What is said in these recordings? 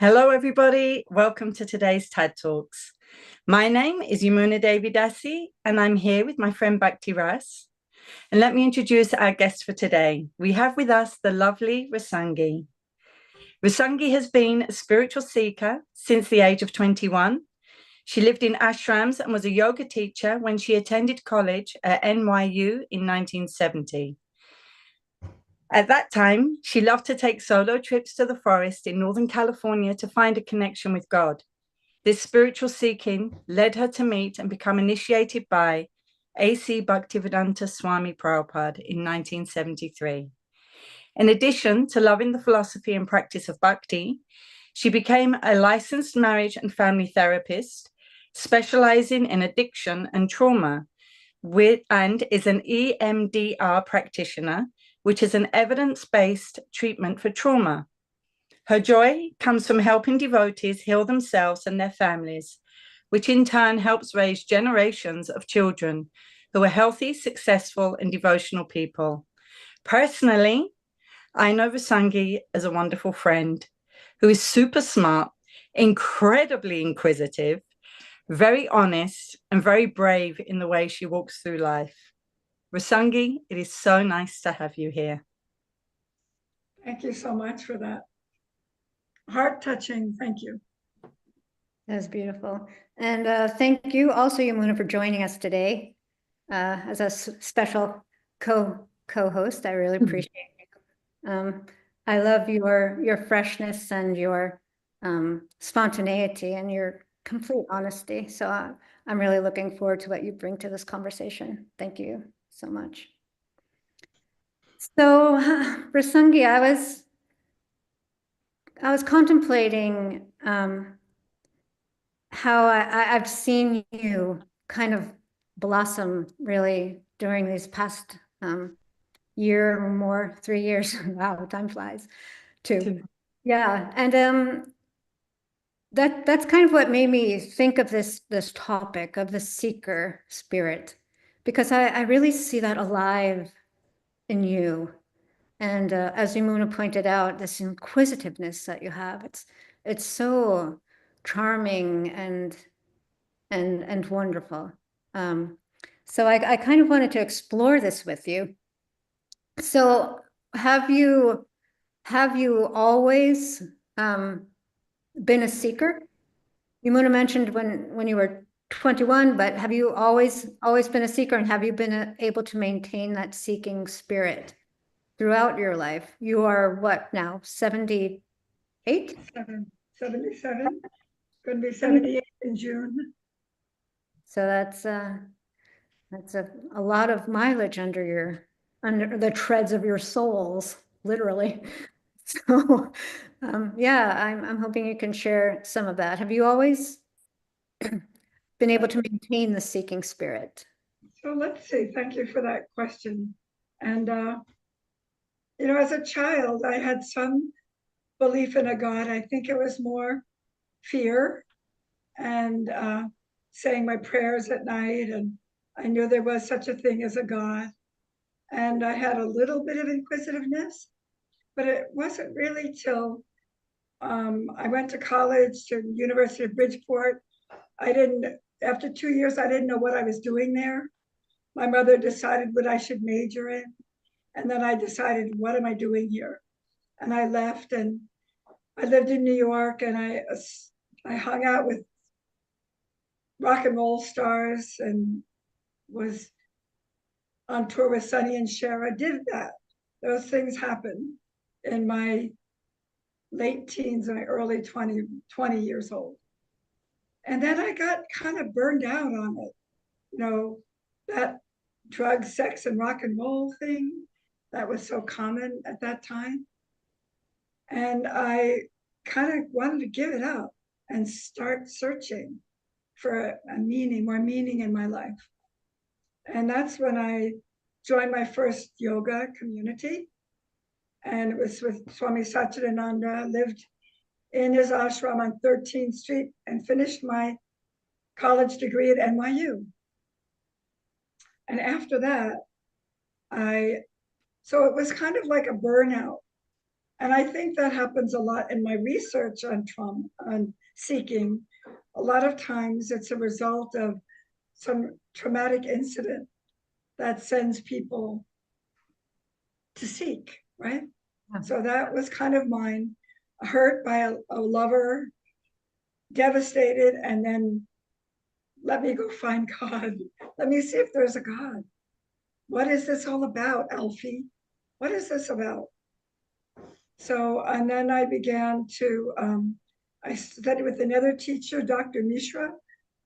Hello, everybody. Welcome to today's TED Talks. My name is Yamuna Devidasi, and I'm here with my friend Bhakti Ras. And let me introduce our guest for today. We have with us the lovely Rasangi. Rasangi has been a spiritual seeker since the age of 21. She lived in ashrams and was a yoga teacher when she attended college at NYU in 1970. At that time, she loved to take solo trips to the forest in Northern California to find a connection with God. This spiritual seeking led her to meet and become initiated by A.C. Bhaktivedanta Swami Prabhupada in 1973. In addition to loving the philosophy and practice of bhakti, she became a licensed marriage and family therapist, specializing in addiction and trauma, and is an EMDR practitioner, which is an evidence-based treatment for trauma. Her joy comes from helping devotees heal themselves and their families, which in turn helps raise generations of children who are healthy, successful, and devotional people. Personally, I know Rasangi as a wonderful friend who is super smart, incredibly inquisitive, very honest, and very brave in the way she walks through life. Rasangi, it is so nice to have you here. Thank you so much for that. Heart-touching, thank you. That's beautiful. And thank you also, Yamuna, for joining us today as a special co-host. I really appreciate it. I love your freshness and your spontaneity and your complete honesty. So I'm really looking forward to what you bring to this conversation. Thank you so much. So, Rasangi, I was contemplating how I've seen you kind of blossom really during these past year or more, 3 years. Wow, time flies. Two. Yeah, and that's kind of what made me think of this topic of the seeker spirit, because I really see that alive in you. And as Yamuna pointed out, this inquisitiveness that you have, it's so charming and wonderful. So I kind of wanted to explore this with you. So have you always been a seeker? Yamuna mentioned when you were 21, but have you always been a seeker, and have you been able to maintain that seeking spirit throughout your life? You are what now, 78? 77, going to be 78 in June. So that's a lot of mileage under the treads of your souls, literally. So yeah, I'm hoping you can share some of that. Have you always been able to maintain the seeking spirit? So let's see, thank you for that question. And as a child, I had some belief in a God. I think it was more fear and saying my prayers at night, and I knew there was such a thing as a God. And I had a little bit of inquisitiveness, but it wasn't really till I went to college, to the University of Bridgeport. After 2 years, I didn't know what I was doing there. My mother decided what I should major in. And then I decided, what am I doing here? And I left, and I lived in New York, and I hung out with rock and roll stars and was on tour with Sonny and Cher. I did that. Those things happened in my late teens and my early 20 years old. And then I got kind of burned out on it. That drug, sex, and rock and roll thing that was so common at that time. And I kind of wanted to give it up and start searching for more meaning in my life. And that's when I joined my first yoga community. And it was with Swami Satchidananda. Lived in his ashram on 13th Street and finished my college degree at NYU. And after that, so it was kind of like a burnout. And I think that happens a lot in my research on trauma, on seeking. A lot of times it's a result of some traumatic incident that sends people to seek, right? Yeah. So that was kind of mine, hurt by a lover, devastated, and then let me go find God. Let me see if there's a God. What is this all about, Alfie? What is this about? So, and then I began to, I studied with another teacher, Dr. Mishra,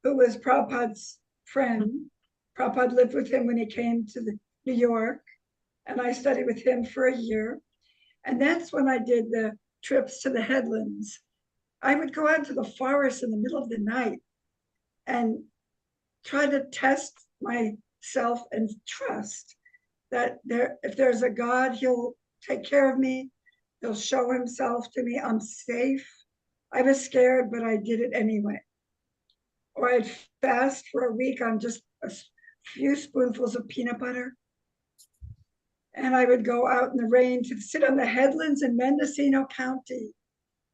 who was Prabhupada's friend. Prabhupada lived with him when he came to New York, and I studied with him for a year. And that's when I did the trips to the headlands. I would go out to the forest in the middle of the night and try to test myself and trust that if there's a God, he'll take care of me. He'll show himself to me. I'm safe. I was scared, but I did it anyway. Or I'd fast for a week on just a few spoonfuls of peanut butter. And I would go out in the rain to sit on the headlands in Mendocino County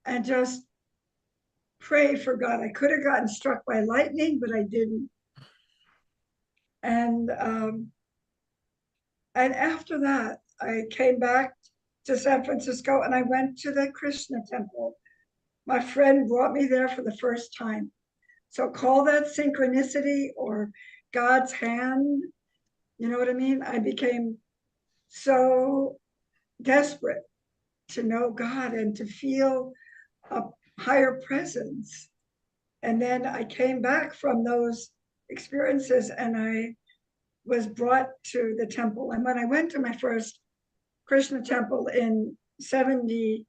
and just pray for God. I could have gotten struck by lightning, but I didn't. And after that, I came back to San Francisco and I went to the Krishna temple. My friend brought me there for the first time. So call that synchronicity or God's hand. You know what I mean? I became so desperate to know God and to feel a higher presence. And then I came back from those experiences and I was brought to the temple. And when I went to my first Krishna temple in 70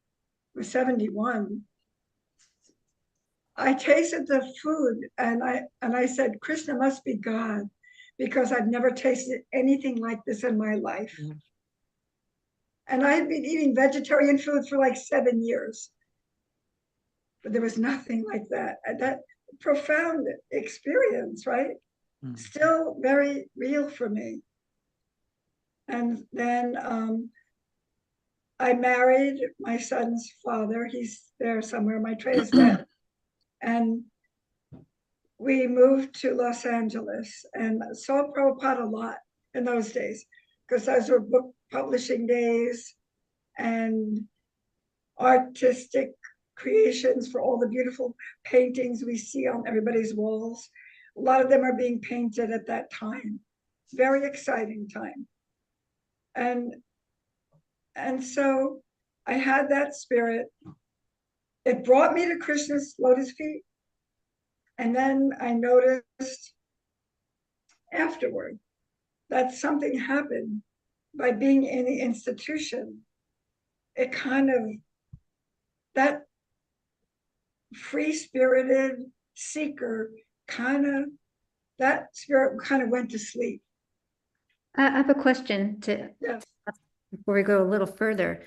or 71, I tasted the food and I said, Krishna must be God, because I've never tasted anything like this in my life. Mm. And I had been eating vegetarian food for like 7 years, but there was nothing like that. And that profound experience, right? Mm. Still very real for me. And then I married my son's father. He's there somewhere. My tray is dead. And we moved to Los Angeles and saw Prabhupada a lot in those days, because those were book publishing days and artistic creations for all the beautiful paintings we see on everybody's walls. A lot of them are being painted at that time. Very exciting time. And so I had that spirit. It brought me to Krishna's lotus feet. And then I noticed afterward that something happened by being in the institution. It kind of, that free-spirited seeker that spirit kind of went to sleep. I have a question Yes. Before we go a little further.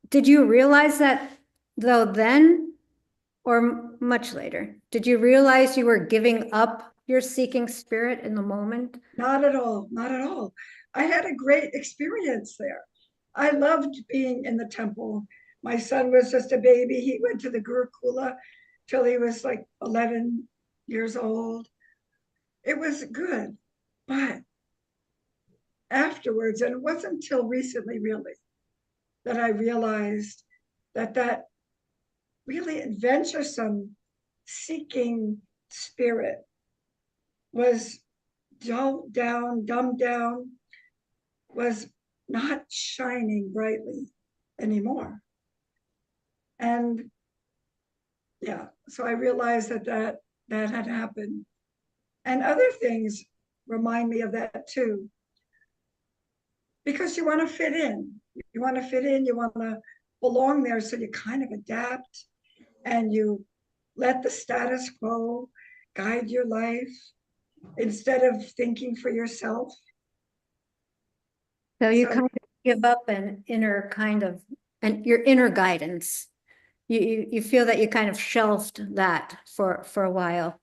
Did you realize that though then, or much later? Did you realize you were giving up your seeking spirit in the moment? Not at all, not at all. I had a great experience there. I loved being in the temple. My son was just a baby. He went to the Gurukula till he was like 11 years old. It was good, but afterwards, and it wasn't until recently really, that I realized that really adventuresome seeking spirit was dumbed down, was not shining brightly anymore. And yeah, so I realized that had happened. And other things remind me of that too. Because you want to fit in. You want to fit in, you want to belong there, so you kind of adapt and you let the status quo guide your life instead of thinking for yourself. So you kind of give up an inner your inner guidance. You feel that you kind of shelved that for a while,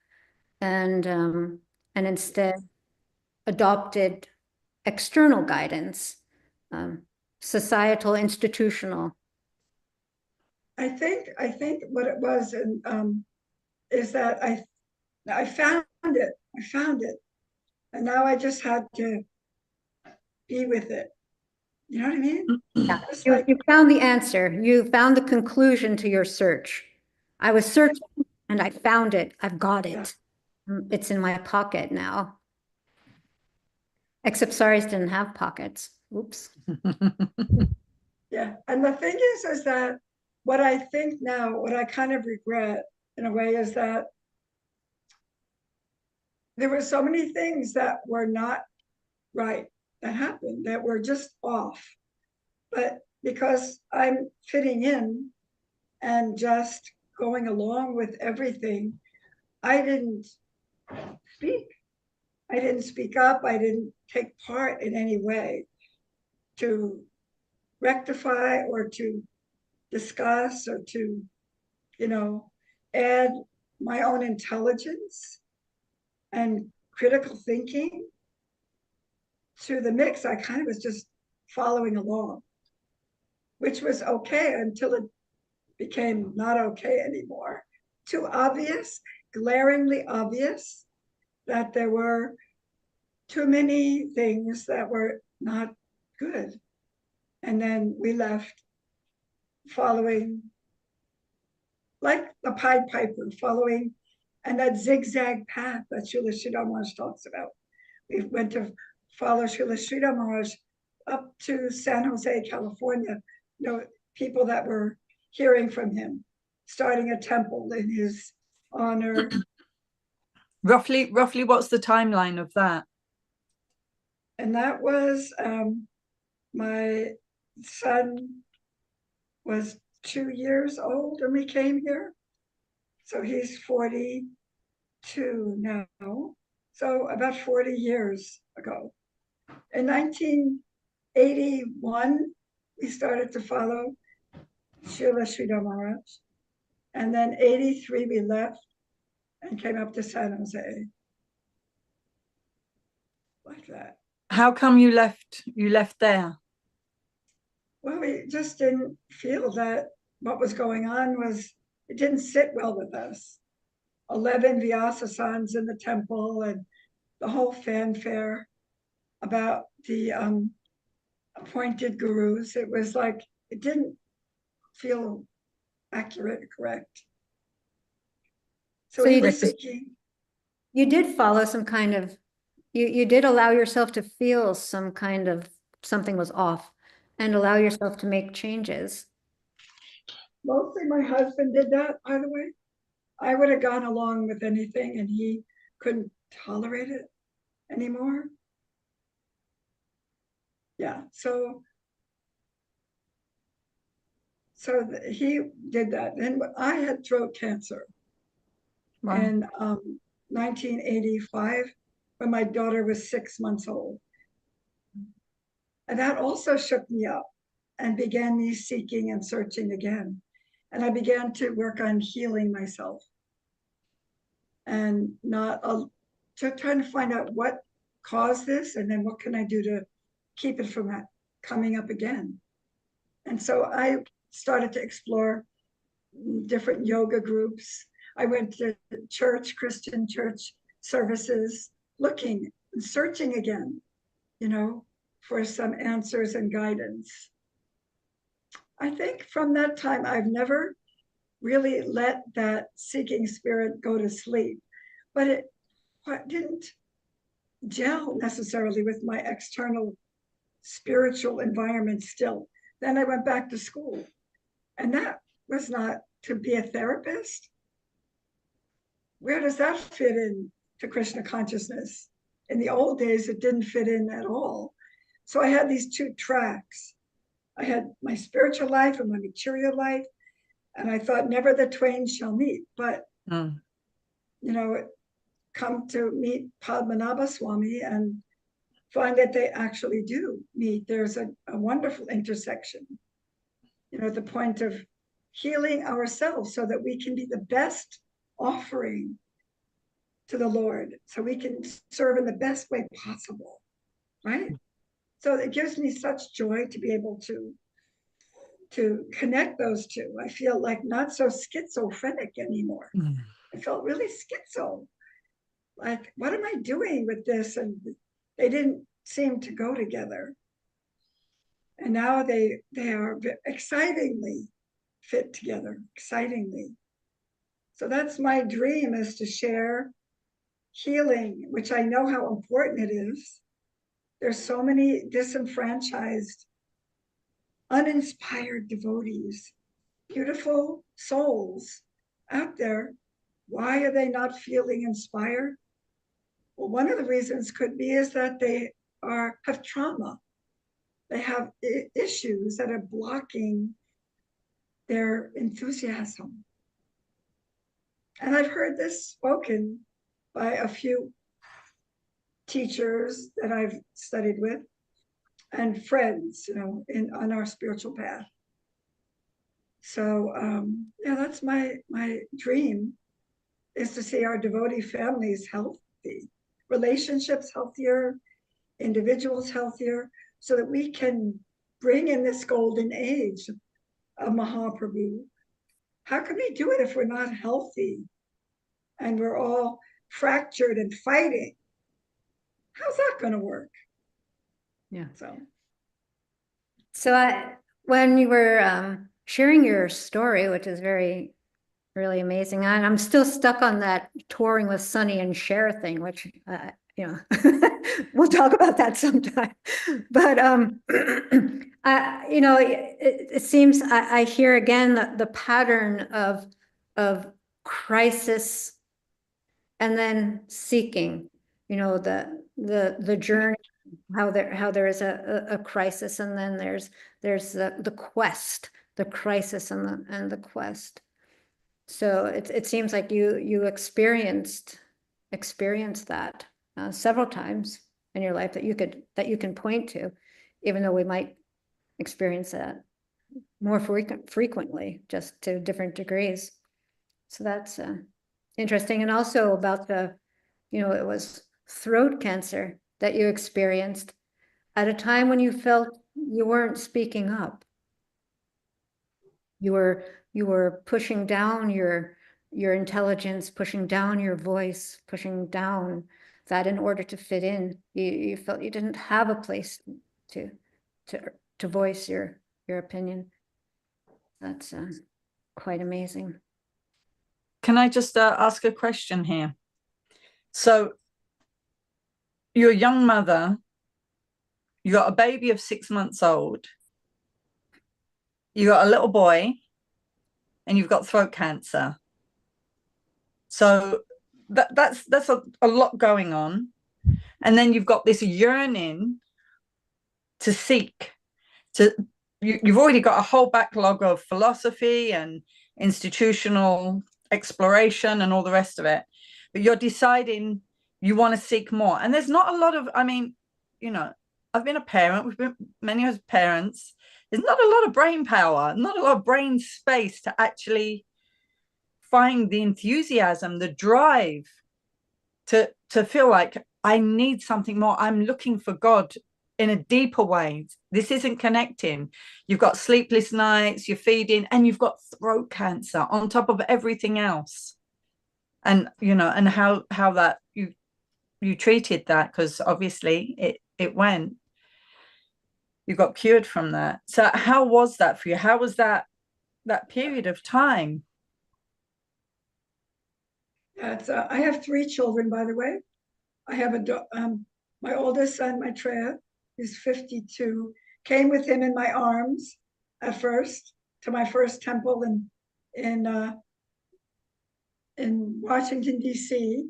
and instead adopted external guidance, societal, institutional I think what it was, and is that I found it. I found it. And now I just had to be with it. You know what I mean? Yeah, Just you, like, you found the answer. You found the conclusion to your search. I was searching and I found it. I've got yeah, it. It's in my pocket now. Except Saris didn't have pockets. Oops. yeah. And the thing is that what I think now, what I kind of regret in a way is that there were so many things that were not right that happened, that were just off. But because I'm fitting in and just going along with everything, I didn't speak. I didn't speak up. I didn't take part in any way to rectify or to discuss or to, you know, add my own intelligence and critical thinking to the mix. I kind of was just following along, which was okay until it became not okay anymore. Too obvious, glaringly obvious that there were too many things that were not good. And then we left following, like the Pied Piper, following and that zigzag path that Srila Sridhar Maharaj talks about. We went to follow Srila Sridhar Maharaj up to San Jose, California. You know, people that were hearing from him, starting a temple in his honor. Roughly, what's the timeline of that? And that was my son was 2 years old when we came here. So he's 42 now. So about 40 years ago. In 1981, we started to follow Srila Sridhar Maharaj. And then 83, we left and came up to San Jose. Like that. How come you left there? Well, we just didn't feel that what was going on it didn't sit well with us. 11 Vyasa-sans in the temple and the whole fanfare about the appointed gurus. It was like, it didn't feel accurate, correct. So we were seeking. You did follow some kind of, you did allow yourself to feel some kind of something was off and allow yourself to make changes. Mostly my husband did that, by the way. I would have gone along with anything and he couldn't tolerate it anymore. Yeah, so he did that. And I had throat cancer in 1985 when my daughter was 6 months old. And that also shook me up and began me seeking and searching again. And I began to work on healing myself and not trying to find out what caused this and then what can I do to keep it from coming up again. And so I started to explore different yoga groups. I went to church, Christian church services, looking and searching again, for some answers and guidance. I think from that time, I've never really let that seeking spirit go to sleep, but it didn't gel necessarily with my external spiritual environment still. Then I went back to school, and that was not to be a therapist. Where does that fit in to Krishna consciousness? In the old days, it didn't fit in at all. So I had these two tracks. I had my spiritual life and my material life, and I thought never the twain shall meet. But come to meet Padmanabha Swami and find that they actually do meet. There's a wonderful intersection, the point of healing ourselves so that we can be the best offering to the Lord, so we can serve in the best way possible, right? So it gives me such joy to be able to to connect those two. I feel like not so schizophrenic anymore. I felt really schizo. Like, what am I doing with this? And they didn't seem to go together. And now they are excitingly fit together, excitingly. So that's my dream, is to share healing, which I know how important it is. There's so many disenfranchised, uninspired devotees, beautiful souls out there. Why are they not feeling inspired? Well, one of the reasons could be is that they have trauma. They have issues that are blocking their enthusiasm. And I've heard this spoken by a few teachers that I've studied with and friends, on our spiritual path. So yeah, that's my dream, is to see our devotee families healthy, relationships healthier, individuals healthier, so that we can bring in this golden age of Mahaprabhu. How can we do it if we're not healthy and we're all fractured and fighting? How's that going to work? Yeah. So when you were sharing your story, which is really amazing, and I'm still stuck on that touring with Sunny and Cher thing, which we'll talk about that sometime. But it seems I hear again the pattern of crisis and then seeking. The journey, how there is a crisis, and then there's the quest, the crisis and the quest. So it seems like you experienced that several times in your life that you can point to, even though we might experience that more frequently, just to different degrees. So that's interesting. And also about it was throat cancer that you experienced at a time when you felt you weren't speaking up. You were pushing down your intelligence, pushing down your voice, pushing down that in order to fit in. You felt you didn't have a place to voice your opinion. That's quite amazing. Can I just ask a question here? So you're a young mother, you got a baby of 6 months old, you got a little boy, and you've got throat cancer. So that's a lot going on. And then you've got this yearning to seek, you've already got a whole backlog of philosophy and institutional exploration and all the rest of it, but you're deciding you want to seek more. And there's not a lot of, I've been a parent, we've been many as parents, there's not a lot of brain power, not a lot of brain space to actually find the enthusiasm, the drive to feel like I need something more. I'm looking for God in a deeper way. This isn't connecting. You've got sleepless nights, you're feeding, and you've got throat cancer on top of everything else. And and how that you treated that, because obviously it went. You got cured from that. So how was that for you? How was that period of time? I have 3 children, by the way. I have my oldest son, Maitreya, who's 52, came with him in my arms at first to my first temple in Washington, D.C.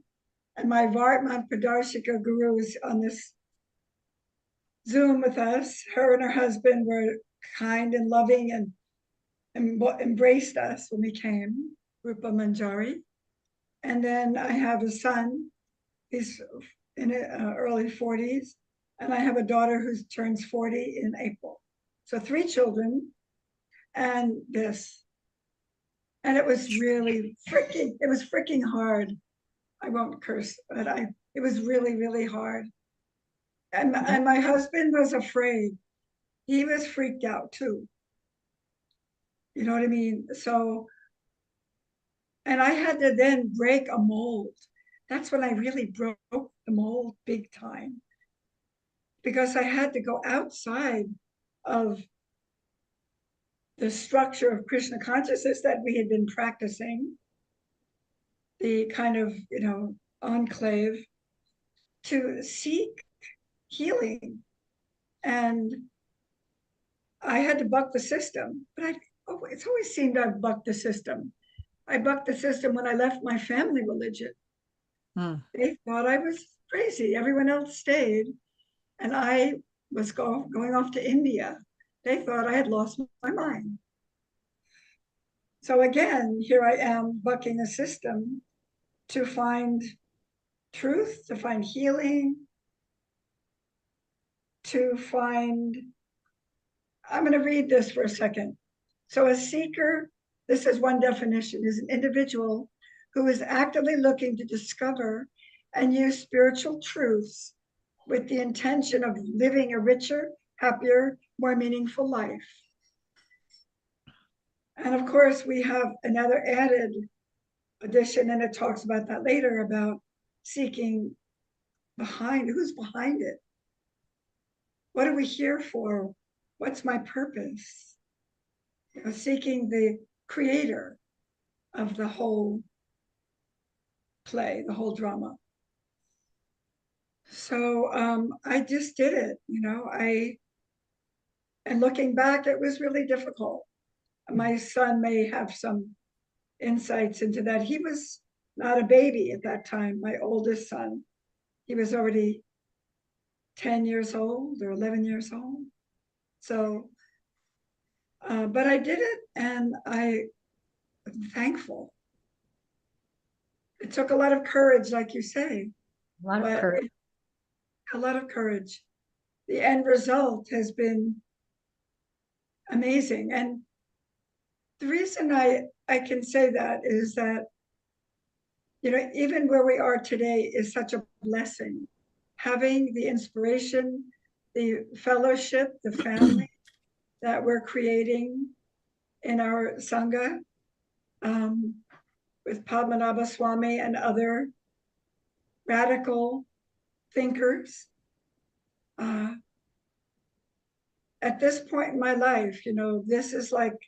And my Vartman Pradarshika guru was on this Zoom with us. Her and her husband were kind and loving and embraced us when we came, Rupa Manjari. And then I have a son, he's in early 40s, and I have a daughter who turns 40 in April. So 3 children and this. And it was really freaking hard. I won't curse, but it was really, really hard. And my husband was afraid. He was freaked out too. You know what I mean? So, and I had to then break a mold. That's when I really broke the mold big time, because I had to go outside of the structure of Krishna consciousness that we had been practicing, the kind of, enclave, to seek healing. And I had to buck the system, but it's always seemed I've bucked the system. I bucked the system when I left my family religion. They thought I was crazy. Everyone else stayed, and I was going off to India. They thought I had lost my mind. So again, here I am bucking the system to find truth, to find healing, to find. I'm going to read this for a second. So a seeker, this is one definition, is an individual who is actively looking to discover and use spiritual truths with the intention of living a richer, happier, more meaningful life. And of course, we have another added addition, and it talks about that later, about seeking who's behind it. What are we here for? What's my purpose? Seeking the creator of the whole play, the whole drama. So I just did it, and looking back, it was really difficult. My son may have some insights into that. He was not a baby at that time, my oldest son. He was already 10 years old or 11 years old. So, but I did it, and I'm thankful. It took a lot of courage, like you say. A lot of courage. A lot of courage. The end result has been amazing. And the reason I can say that is that, even where we are today is such a blessing. Having the inspiration, the fellowship, the family that we're creating in our Sangha, with Padmanabha Swami and other radical thinkers. At this point in my life, this is like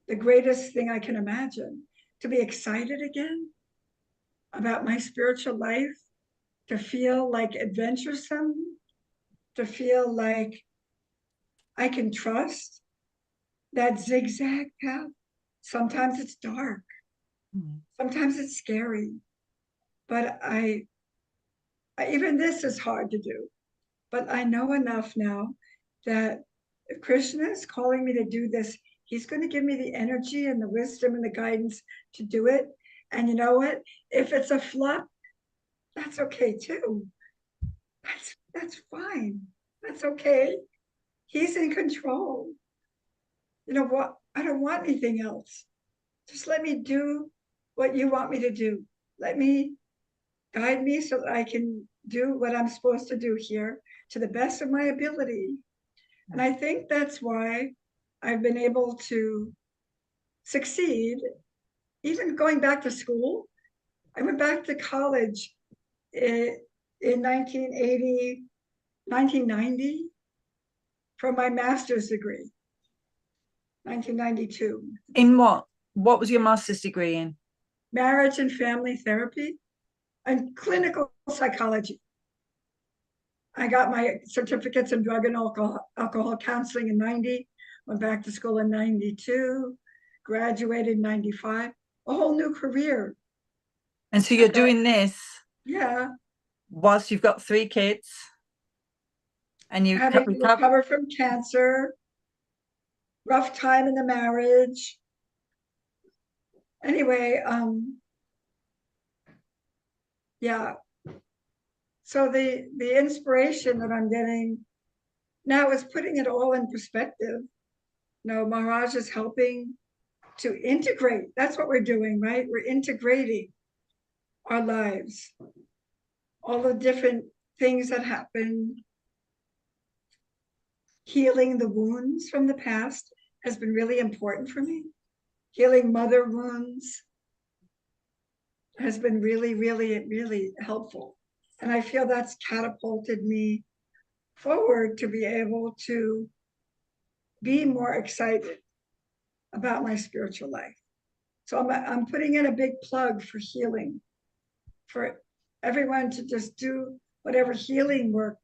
the greatest thing I can imagine. To be excited again about my spiritual life, to feel like adventuresome, to feel like I can trust that zigzag path. Sometimes it's dark, sometimes it's scary, but even this is hard to do. But I know enough now that if Krishna is calling me to do this, he's going to give me the energy and the wisdom and the guidance to do it. And you know what? If it's a flop, that's okay too. That's fine. That's okay. He's in control. You know what? I don't want anything else. Just let me do what you want me to do. Let me guide me so that I can do what I'm supposed to do here to the best of my ability. And I think that's why I've been able to succeed. Even going back to school, I went back to college in 1980, 1990 for my master's degree, 1992. In what? What was your master's degree in? Marriage and family therapy and clinical psychology. I got my certificates in drug and alcohol counseling in 90, went back to school in 92, graduated in 95, a whole new career. And so you're doing this, yeah, whilst you've got 3 kids and you having to recover from cancer, rough time in the marriage. Anyway, yeah. So the inspiration that I'm getting now is putting it all in perspective. Maharaj is helping to integrate. That's what we're doing, right? We're integrating our lives, all the different things that happen, healing the wounds from the past, has been really important for me. Healing mother wounds has been really, really, really helpful. And I feel that's catapulted me forward to be able to be more excited about my spiritual life. So I'm putting in a big plug for healing, for everyone to just do whatever healing work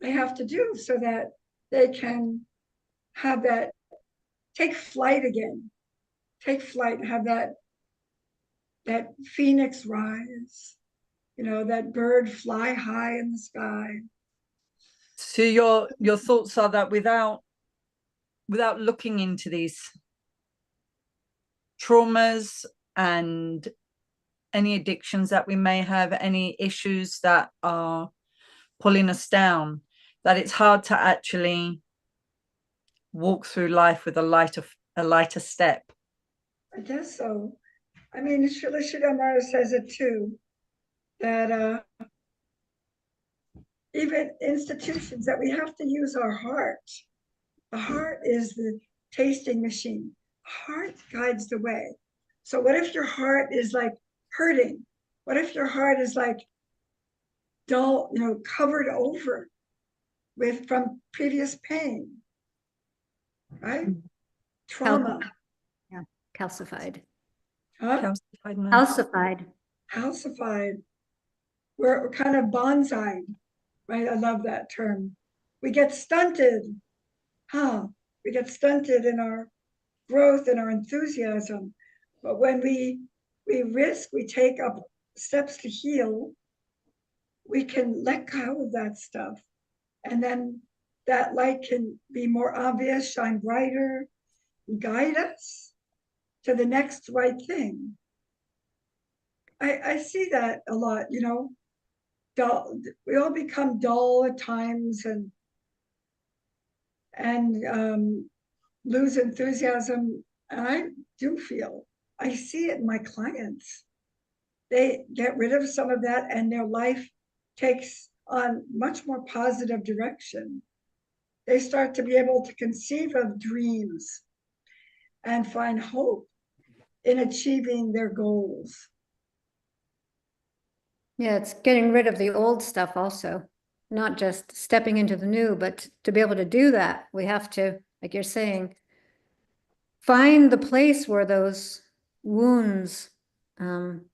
they have to do so that they can have that, take flight again, take flight, have that phoenix rise, that bird fly high in the sky. So your thoughts are that without looking into these traumas and any addictions that we may have, any issues that are pulling us down, that it's hard to actually walk through life with a lighter step. I guess so. I mean, Srila Sridhar says it too, that even institutions, that we have to use our heart. The heart is the tasting machine. Heart guides the way. So what if your heart is like hurting? What if your heart is like dull, covered over from previous pain, right? Trauma. Yeah, calcified. Huh? Calcified. Calcified. We're kind of bonsai, right? I love that term. We get stunted, we get stunted in our growth and our enthusiasm. But when we take up steps to heal, we can let go of that stuff. And then that light can be more obvious, shine brighter, guide us to the next right thing. I see that a lot, dull. We all become dull at times and lose enthusiasm. And I do feel, I see it in my clients. They get rid of some of that and their life takes on much more positive direction. They start to be able to conceive of dreams and find hope in achieving their goals. Yeah, it's getting rid of the old stuff also, not just stepping into the new, but to be able to do that, we have to, like you're saying, find the place where those wounds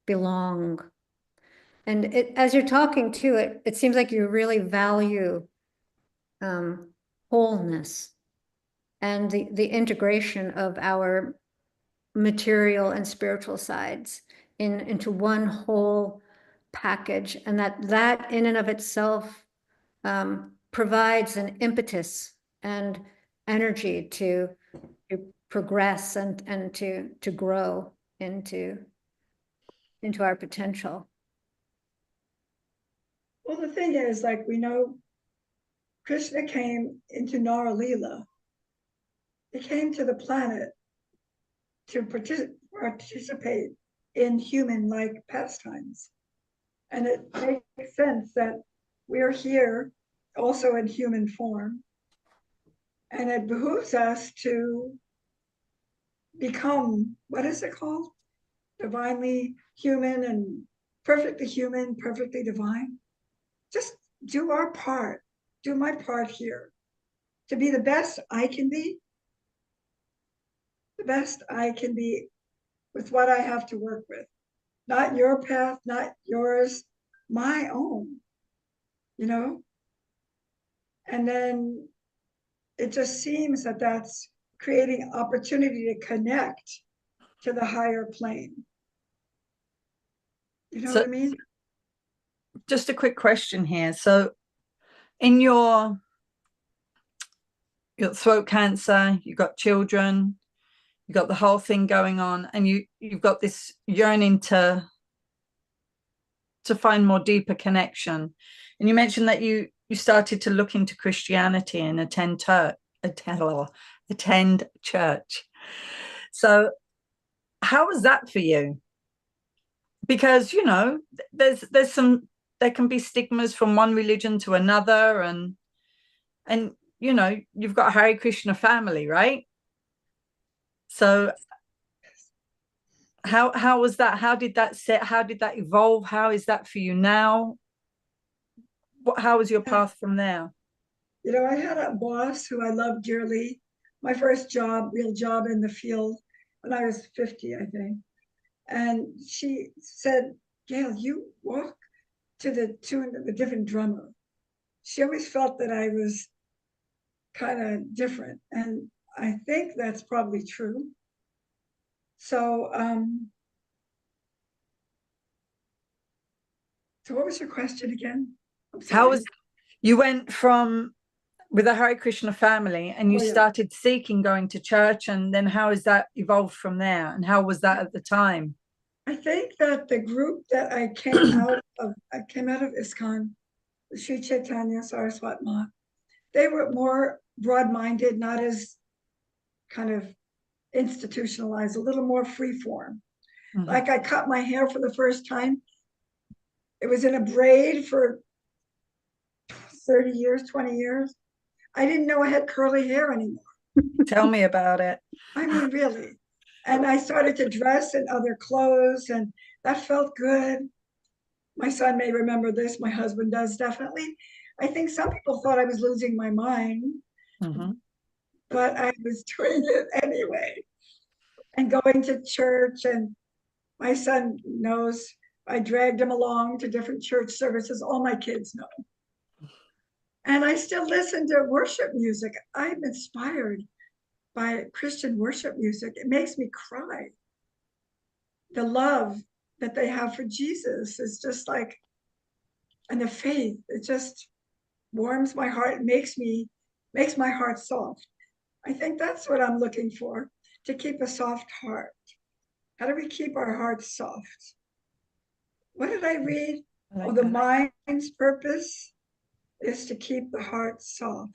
belong. And as you're talking to it, it seems like you really value wholeness and the integration of our material and spiritual sides into one whole package, and that in and of itself provides an impetus and energy to progress and to grow into our potential. Well, the thing is, like, we know Krishna came into Nara Leela. He came to the planet to participate in human-like pastimes. And it makes sense that we're here also in human form. And it behooves us to become, what is it called? Divinely human and perfectly human, perfectly divine. Just do our part, do my part here to be the best I can be, the best I can be with what I have to work with. Not your path, not yours, my own, And then it just seems that that's creating opportunity to connect to the higher plane. You know what I mean? Just a quick question here. So in your throat cancer, you've got children, you've got the whole thing going on, and you've got this yearning to find more deeper connection. And you mentioned that you started to look into Christianity and attend church. So how was that for you? Because there can be stigmas from one religion to another, and you've got a Hare Krishna family, right? So how was that? How did that evolve? How is that for you now? How was your path from there? You know, I had a boss who I loved dearly. My first job, real job in the field, when I was 50, I think. And she said, Gail, you walk to the tune of a different drummer. She always felt that I was kind of different. And I think that's probably true. So, so what was your question again? I'm sorry. How was you went from with a Hare Krishna family and you started seeking going to church, and then how has that evolved from there? And how was that at the time? I think that the group that I came out of ISKCON, Sri Chaitanya Saraswat Ma, they were more broad-minded, not as kind of institutionalized, a little more free form. Like I cut my hair for the first time. It was in a braid for 30 years, 20 years. I didn't know I had curly hair anymore. Tell me about it. I mean, really. And I started to dress in other clothes, and that felt good. My son may remember this. My husband does definitely. I think some people thought I was losing my mind, but I was doing it anyway. And going to church, and my son knows I dragged him along to different church services. All my kids know. And I still listen to worship music. I'm inspired by Christian worship music. It makes me cry. The love that they have for Jesus is just like, and the faith, it just warms my heart, makes my heart soft. I think that's what I'm looking for, to keep a soft heart. How do we keep our hearts soft? What did I read? The mind's purpose is to keep the heart soft.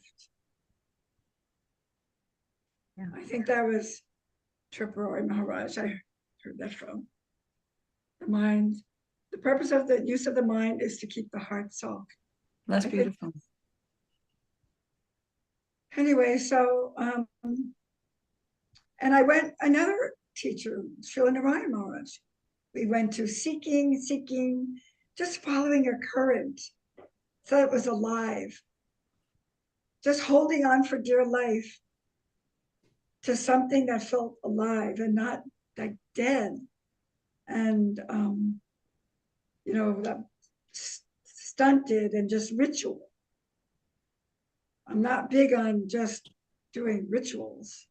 Yeah. I think that was Tripurari Maharaj I heard that from. The purpose of the use of the mind is to keep the heart soft. That's beautiful. Anyway, so, and I went, another teacher, Srila Narayan Maharaj. We went to seeking, just following your current. So it was alive. Just holding on for dear life to something that felt alive and not like dead. And, you know, that stunted and just ritual. I'm not big on just doing rituals.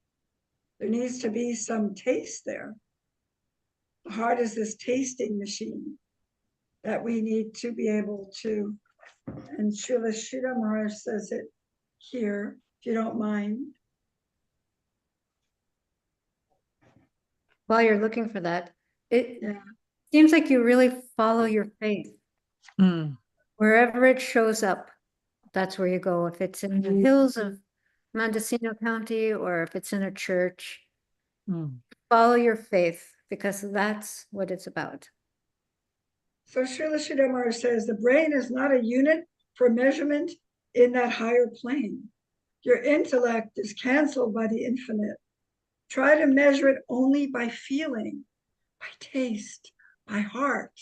There needs to be some taste there. The heart is this tasting machine that we need to be able to, and Srila Sridhar Maharaj says it here, if you don't mind. While you're looking for that, it seems like you really follow your faith. Wherever it shows up, that's where you go. If it's in the hills of Mendocino County or if it's in a church, follow your faith, because that's what it's about. So Srila Sridhar Maharaj says the brain is not a unit for measurement in that higher plane. Your intellect is canceled by the infinite. Try to measure it only by feeling, by taste, by heart.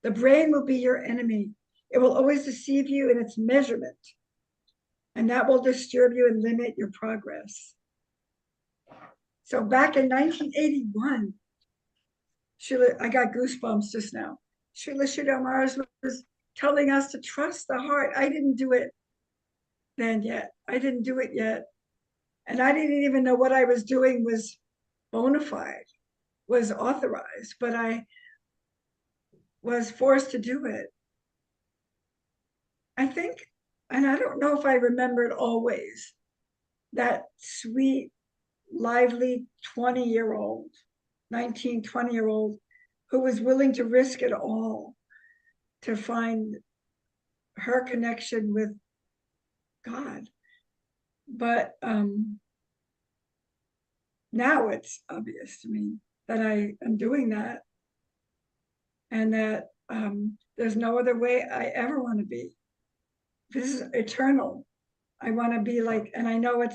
The brain will be your enemy. It will always deceive you in its measurement, and that will disturb you and limit your progress. So back in 1981, I got goosebumps just now. Srila Sridhar Maharaj was telling us to trust the heart. I didn't do it then yet. I didn't do it yet. And I didn't even know what I was doing was bona fide, was authorized, but I was forced to do it. I think, and I don't know if I remembered always, that sweet, lively 20-year-old, 19, 20-year-old who was willing to risk it all to find her connection with God. But now it's obvious to me that I am doing that, and that there's no other way I ever want to be. This is eternal. I want to be like, and I know it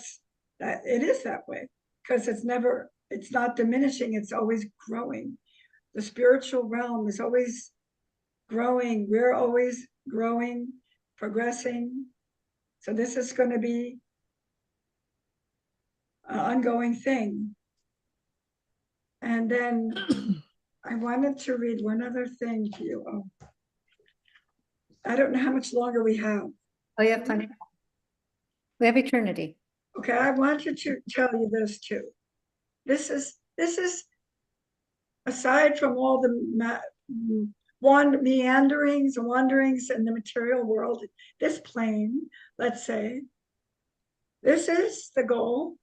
is that way, because it's not diminishing, it's always growing. The spiritual realm is always growing. We're always growing, progressing. So this is going to be an ongoing thing. And then I wanted to read one other thing to you. Oh, I don't know how much longer we have. Oh, you have plenty. We have eternity. Okay, I wanted to tell you this too. This is aside from all the meanderings and wanderings in the material world, this plane, let's say, this is the goal,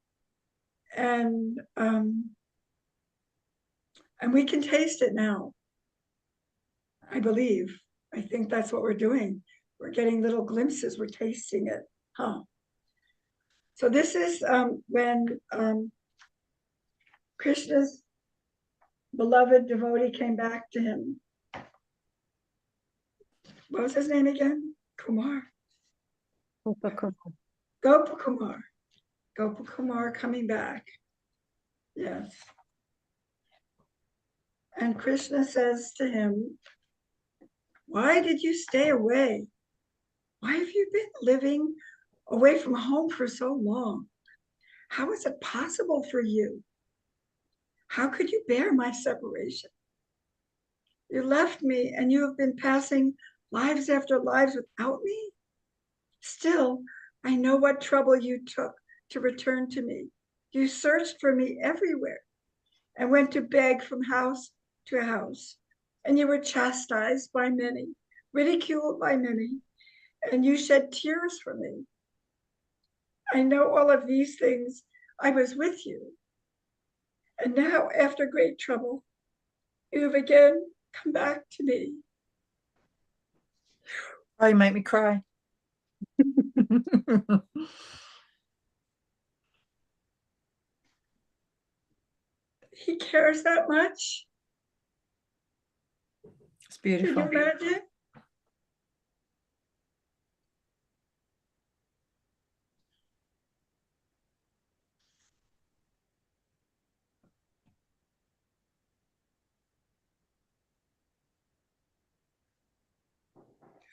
and we can taste it now. I believe. I think that's what we're doing. We're getting little glimpses. We're tasting it, huh? So this is when Krishna's beloved devotee came back to him. What was his name again? Kumar. Gopakumar. Gopakumar coming back. Yes. And Krishna says to him, why did you stay away? Why have you been living away from home for so long? How is it possible for you? How could you bear my separation? You left me and you have been passing lives after lives without me. Still, I know what trouble you took to return to me. You searched for me everywhere and went to beg from house to house. And you were chastised by many, ridiculed by many, and you shed tears for me. I know all of these things. I was with you. And now, after great trouble, you have again come back to me. Oh, you make me cry. He cares that much. It's beautiful. Can you imagine?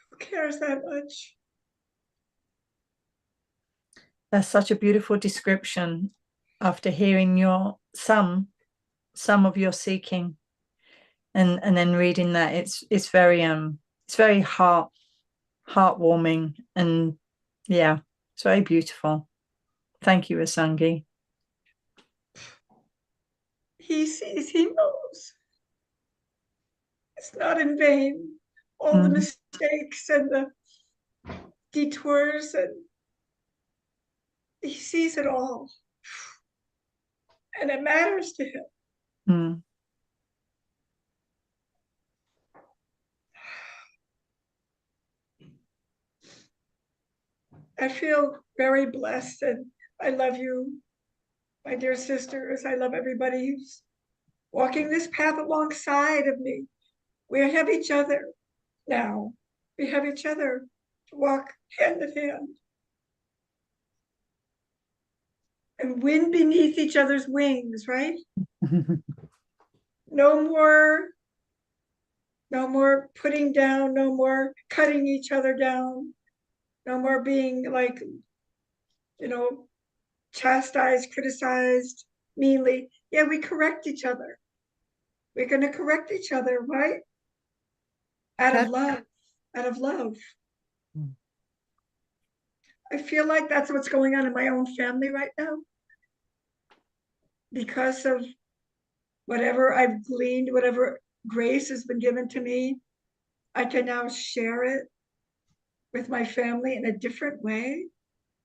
Who cares that much? That's such a beautiful description after hearing your some of your seeking, and then reading that. It's very heartwarming, and yeah, it's very beautiful. Thank you, Rasangi. He sees, he knows. It's not in vain. All the mistakes and the detours, and he sees it all. And it matters to him. Mm. I feel very blessed, and I love you, my dear sisters. I love everybody who's walking this path alongside of me. We have each other now. We have each other to walk hand in hand and wind beneath each other's wings, right? No more putting down, no more cutting each other down, no more being like, chastised, criticized meanly. Yeah, we correct each other. We're going to correct each other, right? Out of love, out of love. I feel like that's what's going on in my own family right now. Because of whatever I've gleaned, whatever grace has been given to me, I can now share it with my family in a different way.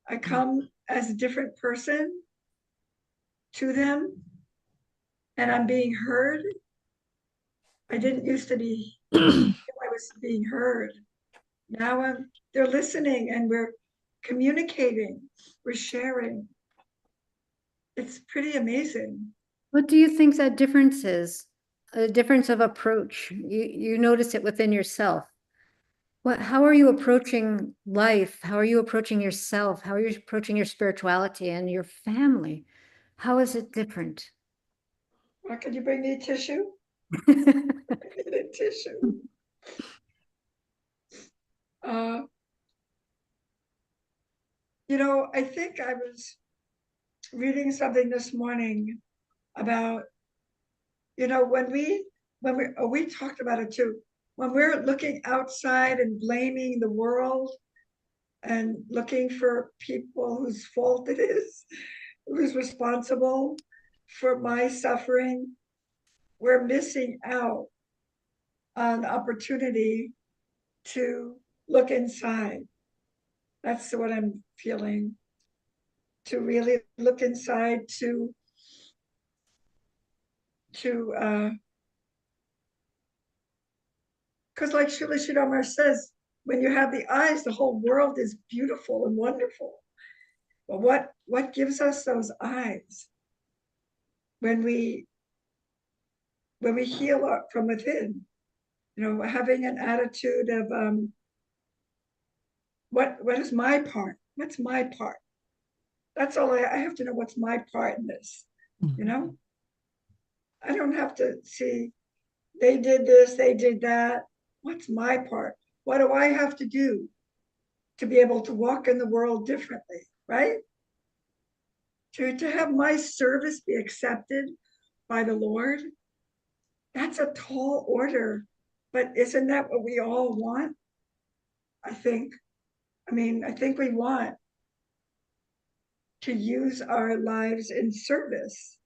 I come as a different person to them, and I'm being heard. I didn't used to be, I was being heard. Now they're listening, and we're communicating, we're sharing. It's pretty amazing. What do you think that difference is? A difference of approach. You notice it within yourself. How are you approaching life? How are you approaching yourself? How are you approaching your spirituality and your family? How is it different? Well, could you bring me a tissue? I need a tissue. You know, I think I was reading something this morning about, you know, we talked about it too, when we're looking outside and blaming the world and looking for people whose fault it is, who's responsible for my suffering, we're missing out on the opportunity to look inside. That's what I'm feeling, to really look inside, to because like Srila Sridhar says, when you have the eyes, the whole world is beautiful and wonderful. But what gives us those eyes? When we heal up from within, you know, having an attitude of what is my part? What's my part? That's all I have to know. What's my part in this? You know, I don't have to see they did this, they did that. What's my part? What do I have to do to be able to walk in the world differently, right? To have my service be accepted by the Lord, that's a tall order. But isn't that what we all want? I think. I mean, I think we want to use our lives in service,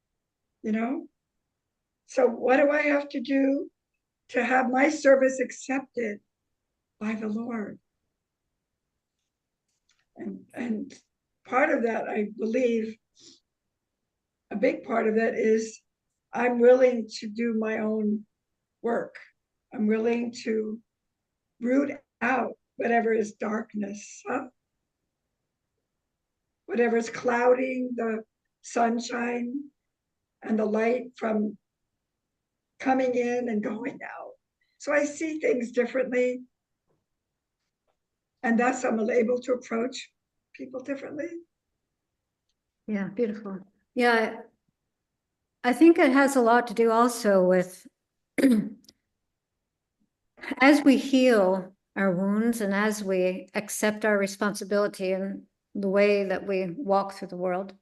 you know? So, what do I have to do to have my service accepted by the Lord? And part of that, I believe, a big part of it is I'm willing to do my own work. I'm willing to root out whatever is darkness, whatever is clouding the sunshine and the light from coming in and going out. So I see things differently. And thus I'm able to approach people differently. Yeah, beautiful. Yeah, I think it has a lot to do also with as we heal our wounds and as we accept our responsibility in the way that we walk through the world,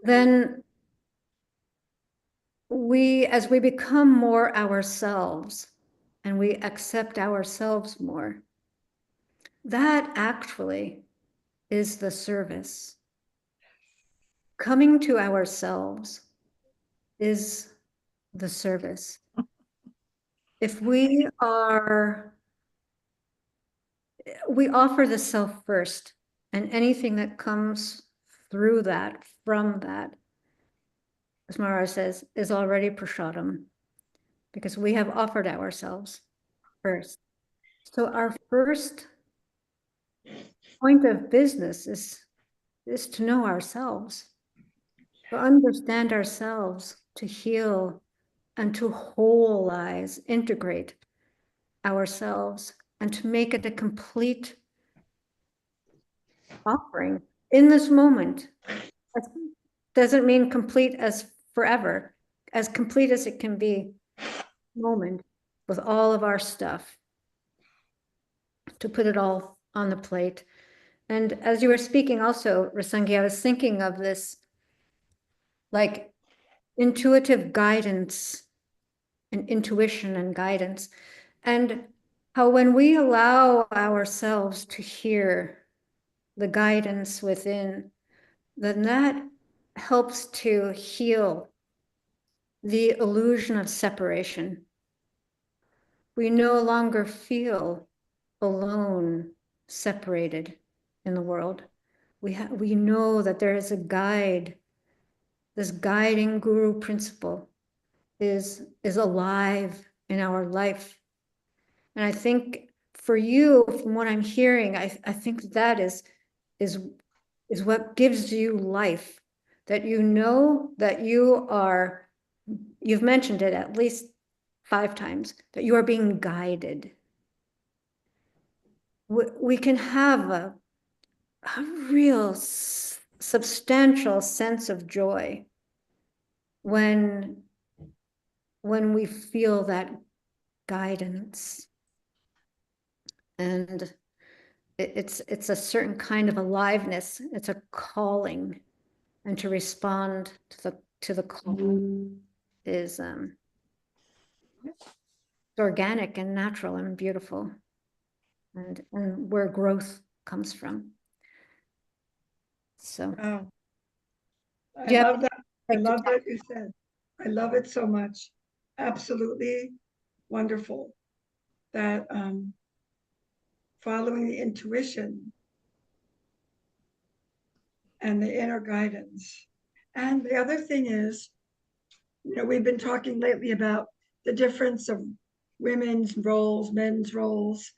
then as we become more ourselves and we accept ourselves more, that actually is the service. Coming to ourselves is the service. If we offer the self first, and anything that comes through that, from that, as Mara says, is already prasadam, because we have offered ourselves first. So our first point of business is to know ourselves, to understand ourselves, to heal, and to wholeize, integrate ourselves, and to make it a complete offering in this moment. That doesn't mean complete as forever, as complete as it can be, moment, with all of our stuff, to put it all on the plate. And as you were speaking also, Rasangi, I was thinking of this like intuitive guidance and intuition and guidance, and how when we allow ourselves to hear the guidance within, then that helps to heal the illusion of separation. We no longer feel alone, separated in the world. We know that there is a guide. This guiding guru principle is alive in our life. And I think for you, from what I'm hearing, I think that is what gives you life, that you know that you've mentioned it at least 5 times, that you are being guided. We can have a real substantial sense of joy when we feel that guidance. And it's a certain kind of aliveness. It's a calling, and to respond to the call is organic and natural and beautiful, and where growth comes from. So Wow. I Yeah. love that. I love that you said. I love it so much. Absolutely wonderful that following the intuition and the inner guidance. And the other thing is, we've been talking lately about the difference of women's roles, men's roles.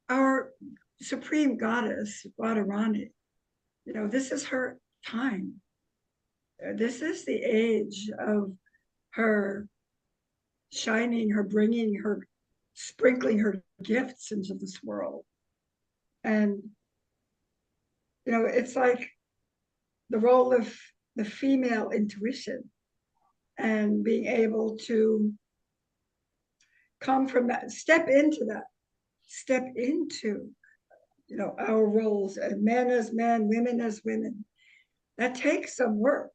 Our supreme goddess, Radharani, this is her time. This is the age of her shining, her bringing, her sprinkling her gifts into this world. And, it's like the role of the female intuition and being able to come from that, step into our roles, as men as men, women as women. That takes some work,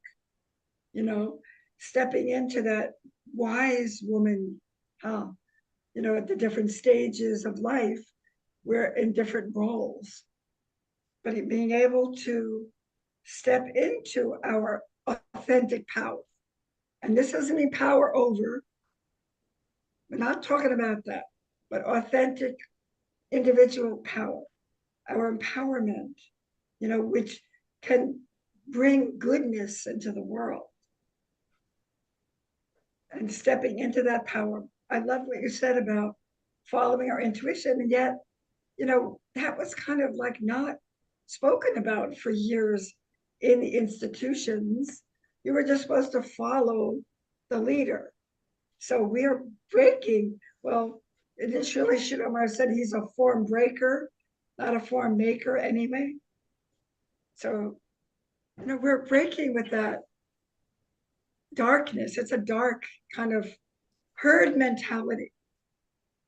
stepping into that wise woman, at the different stages of life, we're in different roles. But being able to step into our authentic power. And this doesn't mean power over. We're not talking about that, but authentic individual power, our empowerment, which can bring goodness into the world. And stepping into that power. I love what you said about following our intuition. And yet, that was kind of like not spoken about for years in the institutions. You were just supposed to follow the leader. So we are breaking. Well, initially, Shidamar said he's a form breaker, not a form maker anyway. So, we're breaking with that darkness. It's a dark kind of herd mentality.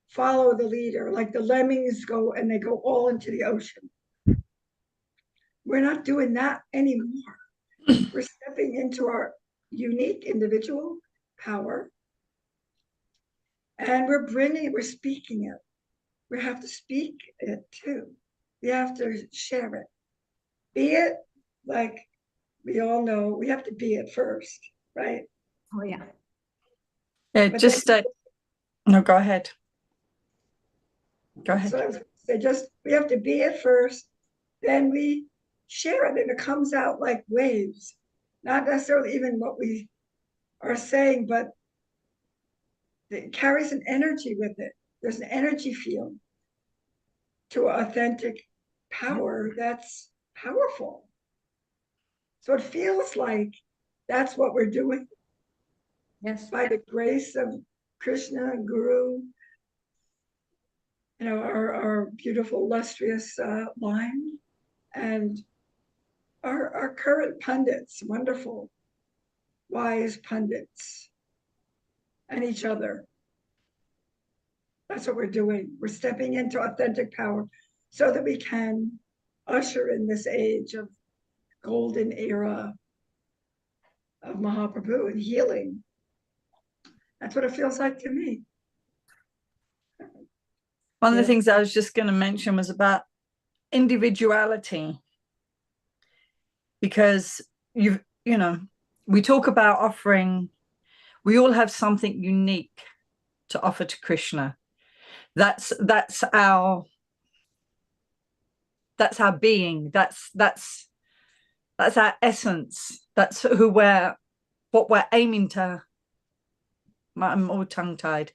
Follow the leader, like the lemmings go and they go all into the ocean. We're not doing that anymore. We're stepping into our unique individual power, and we're speaking it. We have to speak it too. We have to share it. Be it, like we all know, we have to be it first, right? Oh yeah. Yeah, just no, go ahead. Go ahead. So we have to be it first, then we share it, and it comes out like waves. Not necessarily even what we are saying, but it carries an energy with it. There's an energy field to authentic power that's powerful. So it feels like that's what we're doing. Yes. By the grace of Krishna, Guru, our beautiful, illustrious line, and our current pundits, wonderful, wise pundits, and each other. That's what we're doing. We're stepping into authentic power so that we can usher in this age of golden era of Mahaprabhu and healing. That's what it feels like to me. One of the things I was just going to mention was about individuality, because we talk about offering, we all have something unique to offer to Krishna. That's our being. That's our essence. That's what we're aiming to. I'm all tongue-tied.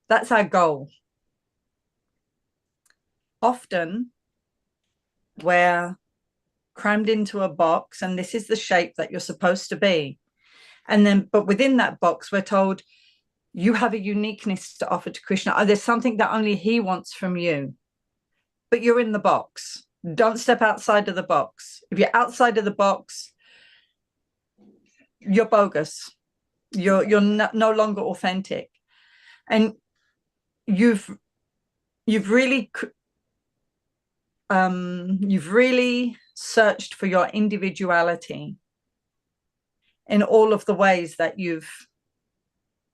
That's our goal. Often we're crammed into a box, and this is the shape that you're supposed to be. But within that box, we're told you have a uniqueness to offer to Krishna. There's something that only he wants from you, but you're in the box. Don't step outside of the box. If you're outside of the box, you're bogus. You're no longer authentic. And you've really searched for your individuality in all of the ways that you've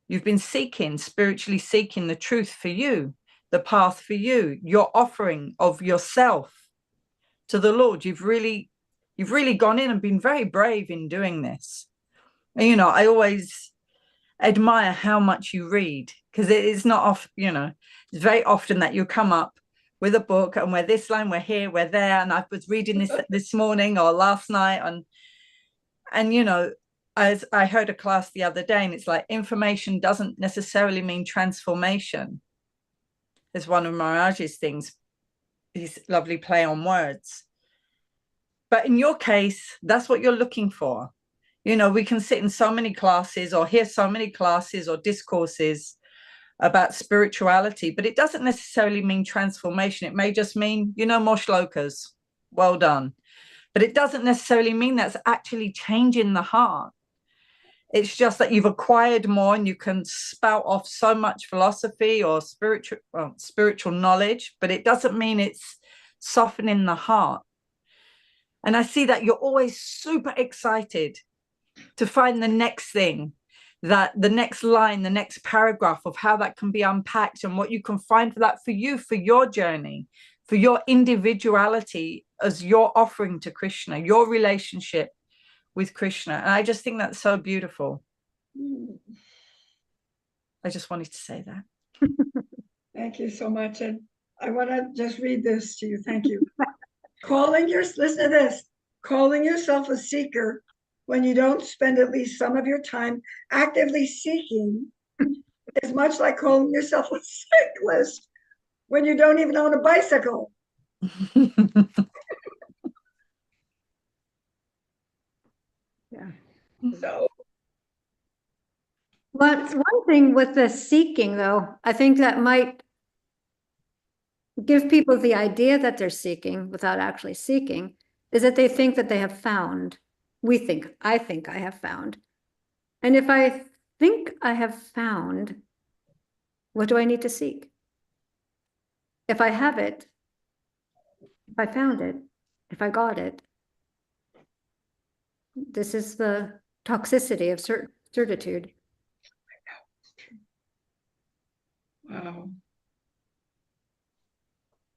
been seeking, spiritually seeking the truth for you, the path for you, your offering of yourself to the Lord. You've really gone in and been very brave in doing this. And, you know, I always admire how much you read, because it is not off, you know, it's very often that you come up with a book and we're this line, we're here, we're there. And I was reading this morning or last night and you know, as I heard a class the other day, and it's like information doesn't necessarily mean transformation. There's one of Maharaj's things, his lovely play on words. But in your case, that's what you're looking for. You know, we can sit in so many classes or hear so many classes or discourses about spirituality, but it doesn't necessarily mean transformation. It may just mean, you know, more shlokas. Well done. But it doesn't necessarily mean that's actually changing the heart. It's just that you've acquired more and you can spout off so much philosophy or spiritual knowledge, but it doesn't mean it's softening the heart. And I see that you're always super excited to find the next thing, that the next line, the next paragraph of how that can be unpacked and what you can find for that for you, for your journey, for your individuality as your offering to Krishna, your relationship with Krishna. And I just think that's so beautiful. I just wanted to say that. Thank you so much. And I want to just read this to you. Thank you. Listen to this. Calling yourself a seeker when you don't spend at least some of your time actively seeking is much like calling yourself a cyclist when you don't even own a bicycle. Yeah. So, But one thing with the seeking, though, I think that might give people the idea that they're seeking without actually seeking, is that they think that they have found. I think I have found. And if I think I have found, what do I need to seek? If I have it, if I found it, if I got it, this is the toxicity of certitude. wow.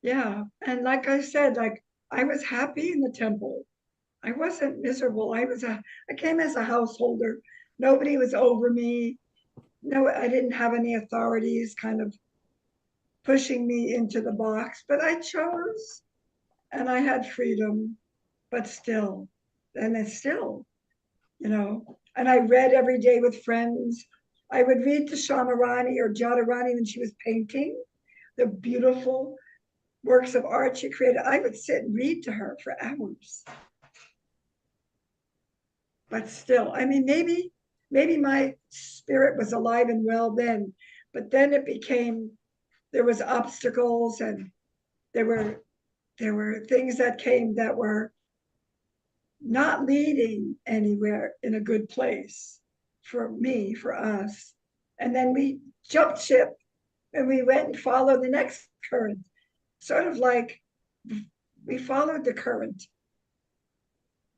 Yeah. And like I said, like I was happy in the temple. I wasn't miserable. I came as a householder. Nobody was over me. No, I didn't have any authorities kind of pushing me into the box, but I chose and I had freedom, but still, and it's still, you know, and I read every day with friends. I would read to Shamarani or Jadharani when she was painting the beautiful works of art she created. I would sit and read to her for hours. But still, I mean, maybe my spirit was alive and well then, but then it became, there was obstacles and there were things that came that were not leading anywhere in a good place for me, for us. And then we jumped ship and we went and followed the next current, sort of like we followed the current.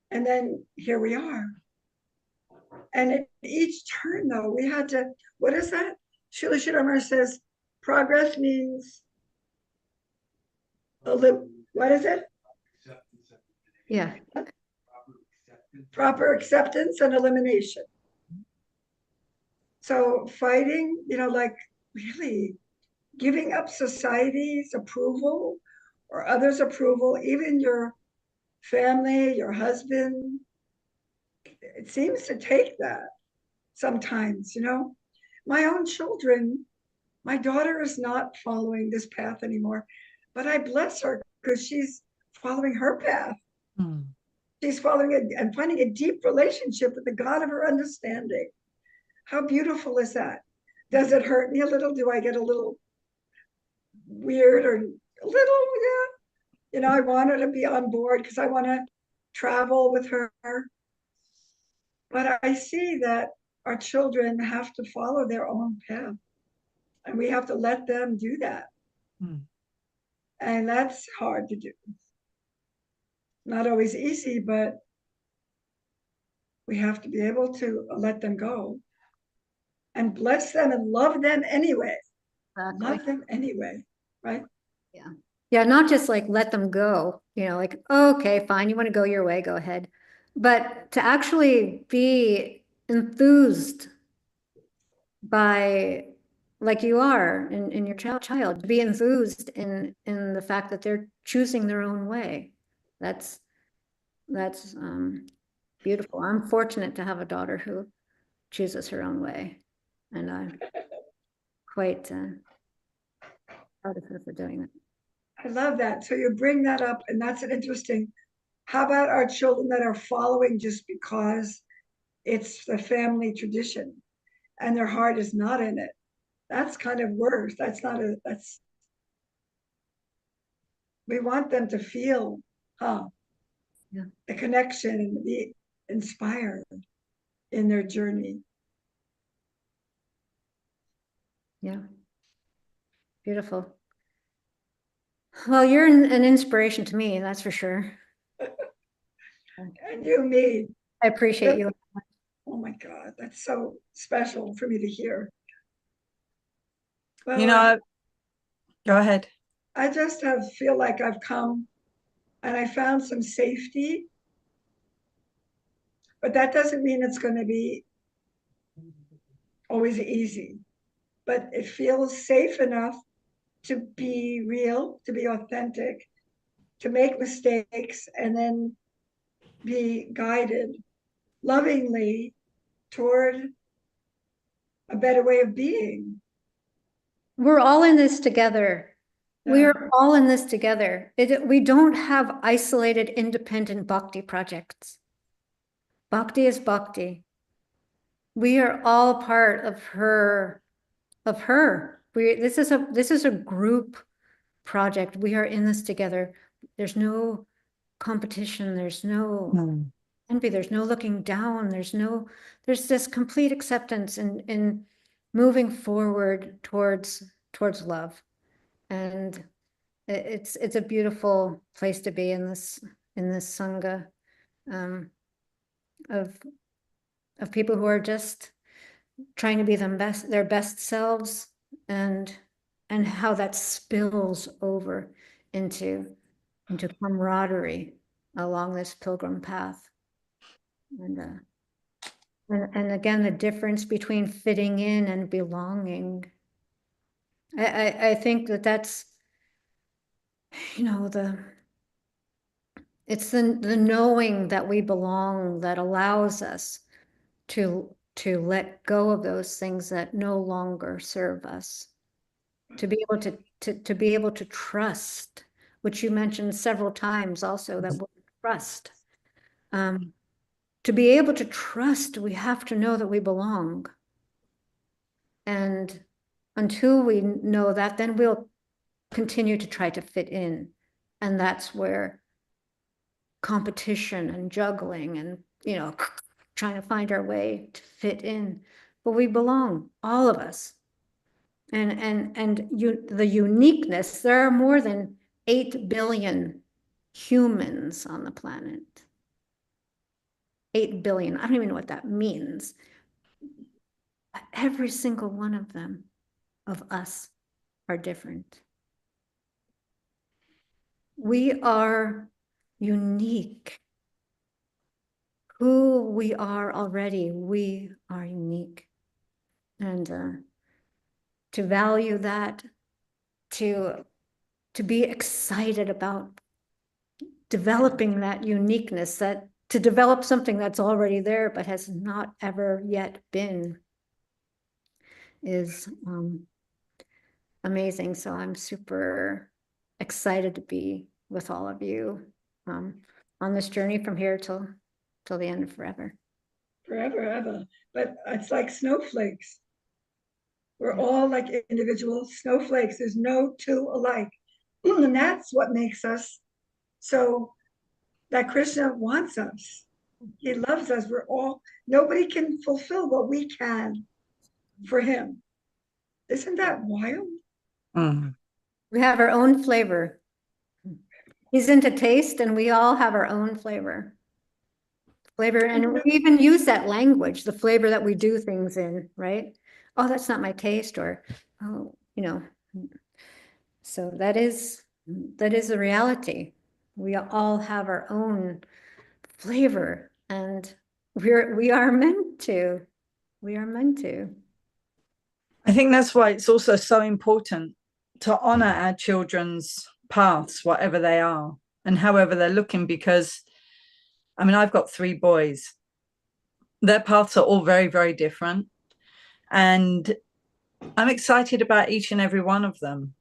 And then here we are. And at each turn, though, we had to, what is that? Srila Sridhar says, progress means, what is it? Yeah. Proper acceptance and elimination. So fighting, you know, like really giving up society's approval or others' approval, even your family, your husband, it seems to take that sometimes, you know. My own children, my daughter is not following this path anymore, but I bless her because she's following her path. She's following it and finding a deep relationship with the God of her understanding. How beautiful is that? Does it hurt me a little? Do I get a little weird or a little? Yeah. I want her to be on board because I want to travel with her. But I see that our children have to follow their own path, and we have to let them do that. And that's hard to do. Not always easy, but we have to be able to let them go and bless them and love them anyway. Exactly. Love them anyway, right? Yeah. Yeah, not just like let them go, like, okay, fine, you want to go your way, go ahead. But to actually be enthused by, like you are in your child, to be enthused in the fact that they're choosing their own way. That's beautiful. I'm fortunate to have a daughter who chooses her own way, and I'm quite proud of her for doing that. I love that. So you bring that up, and that's an interesting. How about our children that are following just because it's the family tradition and their heart is not in it? That's kind of worse. We want them to feel the connection and be inspired in their journey. Yeah. Beautiful. Well, you're an inspiration to me, that's for sure. And you, me. I appreciate you. Oh my God, that's so special for me to hear. Well, go ahead. I just feel like I've come and I found some safety, but that doesn't mean it's going to be always easy. But it feels safe enough to be real, to be authentic, to make mistakes, and then be guided lovingly toward a better way of being. We're all in this together. Yeah. We're all in this together. We don't have isolated, independent bhakti projects. Bhakti is bhakti. We are all part of her. This is a group project. We are in this together. There's no competition. There's no envy. There's no looking down. There's this complete acceptance in moving forward towards love. And it's a beautiful place to be in this sangha of people who are just trying to be their best selves, and how that spills over into camaraderie along this pilgrim path. And again, the difference between fitting in and belonging. I think that's it's the knowing that we belong that allows us to let go of those things that no longer serve us, to be able to be able to trust, which you mentioned several times also, that word trust. To be able to trust, we have to know that we belong. And until we know that, then we'll continue to try to fit in. And that's where competition and juggling and, trying to find our way to fit in. But we belong, all of us. And the uniqueness, there are more than 8 billion humans on the planet. 8 billion, I don't even know what that means. But every single one of them, of us, are different. We are unique. Who we are already, we are unique. And to value that, to be excited about developing that uniqueness, that to develop something that's already there but has not ever yet been, is amazing. So I'm super excited to be with all of you on this journey from here till the end of forever. Forever, ever. But it's like snowflakes. We're all like individual snowflakes. There's no two alike. And that's what makes us So that Krishna wants us. He loves us. Nobody can fulfill what we can for him. Isn't that wild? Mm. We have our own flavor. He's into taste, and we all have our own flavor. And we even use that language, the flavor that we do things in, right? Oh, that's not my taste, or, oh, so that is the reality. We all have our own flavor, and we are meant to. We are meant to. I think that's why it's also so important to honor our children's paths, whatever they are and however they're looking, because I mean, I've got 3 boys. Their paths are all very, very different. And I'm excited about each and every one of them.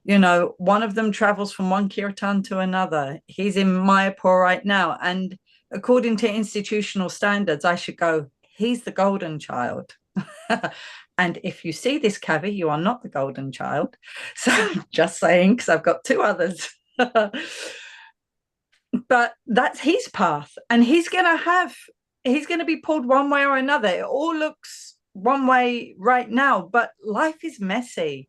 One of them travels from one kirtan to another. He's in Mayapur right now. And according to institutional standards, I should go, he's the golden child. And if you see this, Kavi, you are not the golden child. So just saying, because I've got 2 others. But that's his path. And he's going to be pulled one way or another. It all looks one way right now, but life is messy.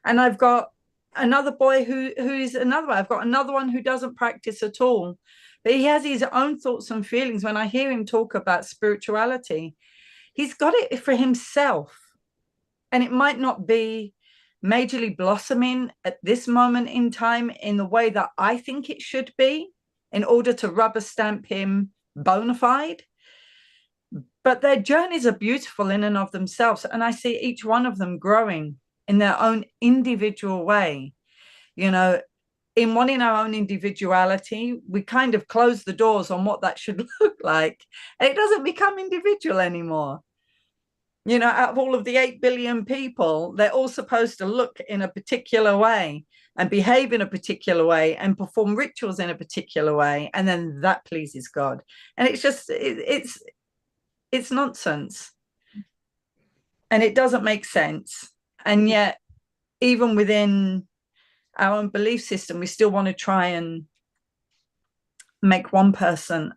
And I've got another boy who is another way. I've got another one who doesn't practice at all, but he has his own thoughts and feelings. When I hear him talk about spirituality, he's got it for himself. And it might not be majorly blossoming at this moment in time in the way that I think it should be in order to rubber stamp him bona fide. But their journeys are beautiful in and of themselves. And I see each one of them growing in their own individual way. In wanting our own individuality, we kind of close the doors on what that should look like. And it doesn't become individual anymore. Out of all of the 8 billion people, they're all supposed to look in a particular way and behave in a particular way and perform rituals in a particular way. And then that pleases God. And it's just, it's nonsense. And it doesn't make sense. And yet, even within our own belief system, we still want to try and make one person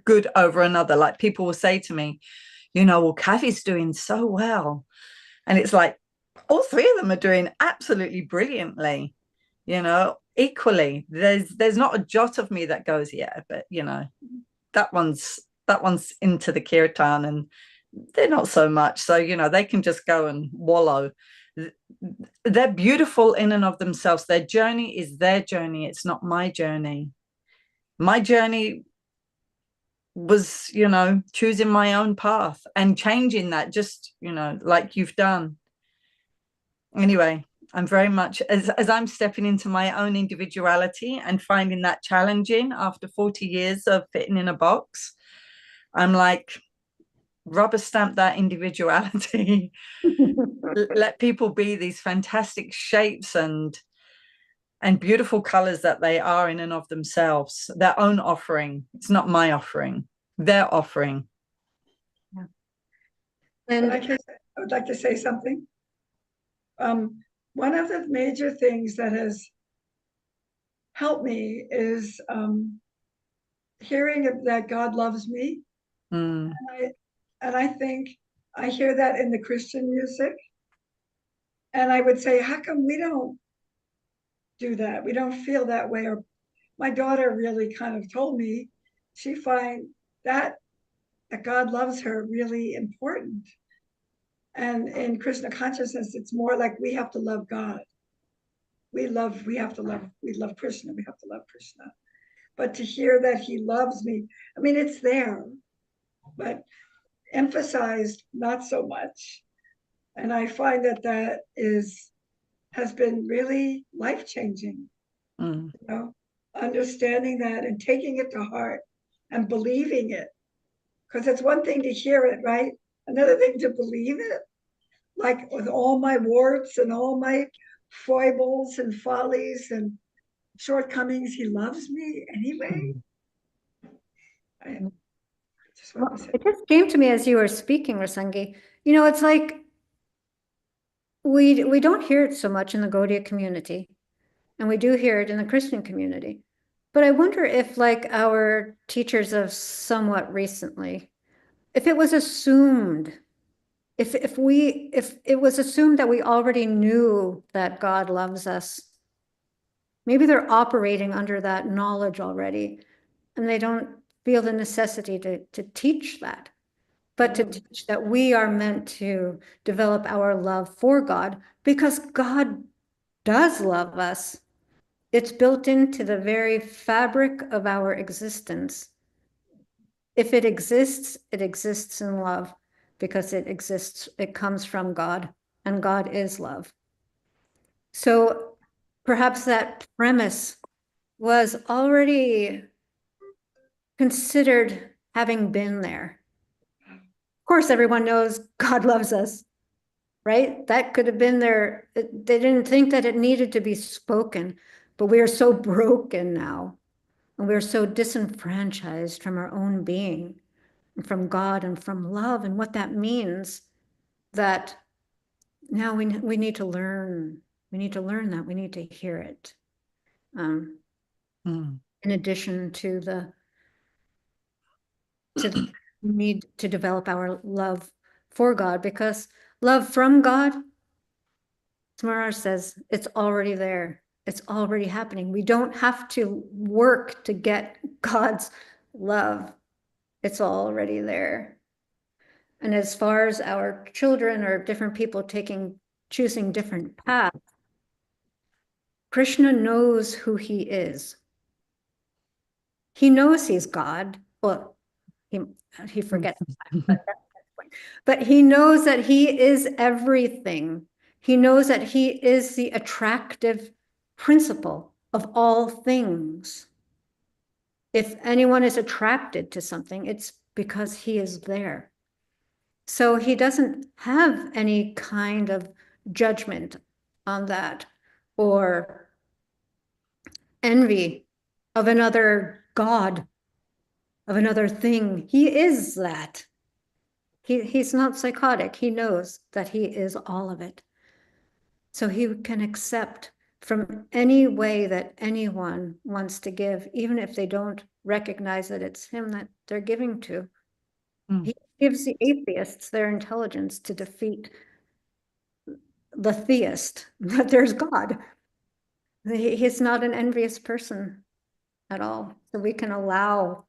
good over another. Like people will say to me, well, Kavi's doing so well. And it's like, all 3 of them are doing absolutely brilliantly, equally. There's not a jot of me that goes, yeah, but that one's into the kirtan and they're not so much. So, they can just go and wallow. They're beautiful in and of themselves. Their journey is their journey. It's not my journey. My journey was, choosing my own path and changing that, just, like you've done. Anyway, I'm very much, as I'm stepping into my own individuality and finding that challenging after 40 years of fitting in a box, I'm like, rubber stamp that individuality. Let people be these fantastic shapes and beautiful colors that they are in and of themselves, their own offering. It's not my offering, their offering. Yeah. And I would like to say something. One of the major things that has helped me is hearing that God loves me. Mm. And I think I hear that in the Christian music. And I would say, how come we don't do that? We don't feel that way. Or my daughter really kind of told me she finds that God loves her really important. And in Krishna consciousness, it's more like we have to love God. We love Krishna. We have to love Krishna. But to hear that he loves me, I mean, it's there, but emphasized not so much. And I find that has been really life-changing. Understanding that and taking it to heart and believing it. Because it's one thing to hear it, right? Another thing to believe it. Like with all my warts and all my foibles and follies and shortcomings, he loves me anyway. It just came to me as you were speaking, Rasangi. It's like we don't hear it so much in the Gaudiya community, and we do hear it in the Christian community. But I wonder if, like, our teachers of somewhat recently, if it was assumed, if it was assumed that we already knew that God loves us, maybe they're operating under that knowledge already, and they don't feel the necessity to teach that, but to teach that we are meant to develop our love for God because God does love us. It's built into the very fabric of our existence. If it exists in love because it exists, it comes from God, and God is love. So perhaps that premise was already considered having been there. Of course, everyone knows God loves us, right? That could have been there. They didn't think that it needed to be spoken, but we are so broken now, and we're so disenfranchised from our own being, and from God and from love, and what that means, that now we need to learn. We need to learn that. We need to hear it. In addition to the need to develop our love for God, because love from God, Tamara says, it's already there. It's already happening. We don't have to work to get God's love. It's already there. And as far as our children or different people choosing different paths, Krishna knows who he is. He knows he's God. Well, he forgets that, but he knows that he is everything. He knows that he is the attractive principle of all things. If anyone is attracted to something, it's because he is there. So he doesn't have any kind of judgment on that or envy of another God, of another thing. He is that. He's not psychotic. He knows that he is all of it. So he can accept from any way that anyone wants to give, even if they don't recognize that it's him that they're giving to. He gives the atheists their intelligence to defeat the theist, that there's God. He's not an envious person at all. So we can allow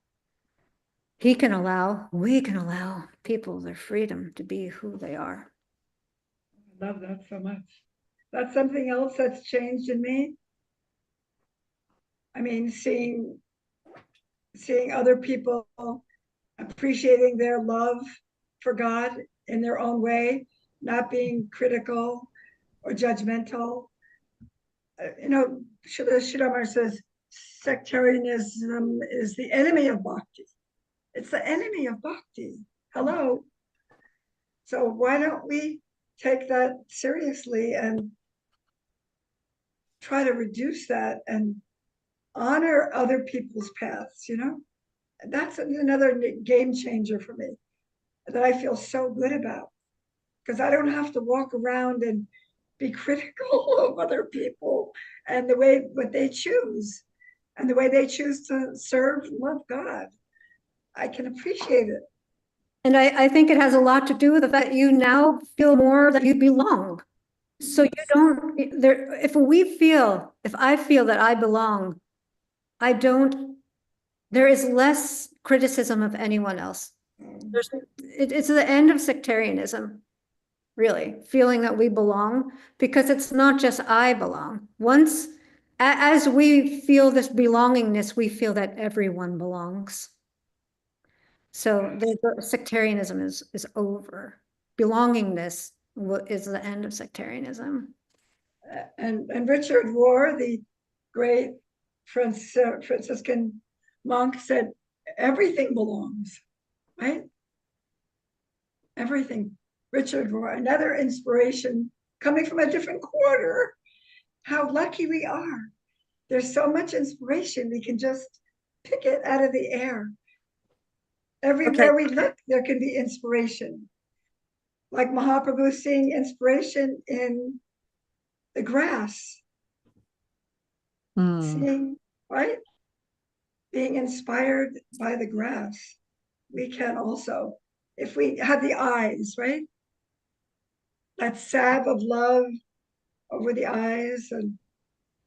we can allow people their freedom to be who they are. I love that so much. That's something else that's changed in me. I mean, seeing other people appreciating their love for God in their own way, not being critical or judgmental. Srila Sridhar says sectarianism is the enemy of bhakti. It's the enemy of bhakti. Hello. So why don't we take that seriously and try to reduce that and honor other people's paths, That's another game changer for me that I feel so good about, because I don't have to walk around and be critical of other people and what they choose and the way they choose to serve and love God. I can appreciate it. And I think it has a lot to do with the fact that you now feel more that you belong. So you don't, if I feel that I belong, there is less criticism of anyone else. It's the end of sectarianism, really, feeling that we belong, because it's not just I belong. As we feel this belongingness, we feel that everyone belongs. So the sectarianism is over. Belongingness is the end of sectarianism. And Richard Rohr, the great Franciscan monk, said, everything belongs, right? Everything. Richard Rohr, another inspiration coming from a different quarter. How lucky we are. There's so much inspiration. We can just pick it out of the air. Everywhere we look, there can be inspiration. Like Mahaprabhu seeing inspiration in the grass. Seeing, right? being inspired by the grass, we can also, if we have the eyes, right? That salve of love over the eyes, and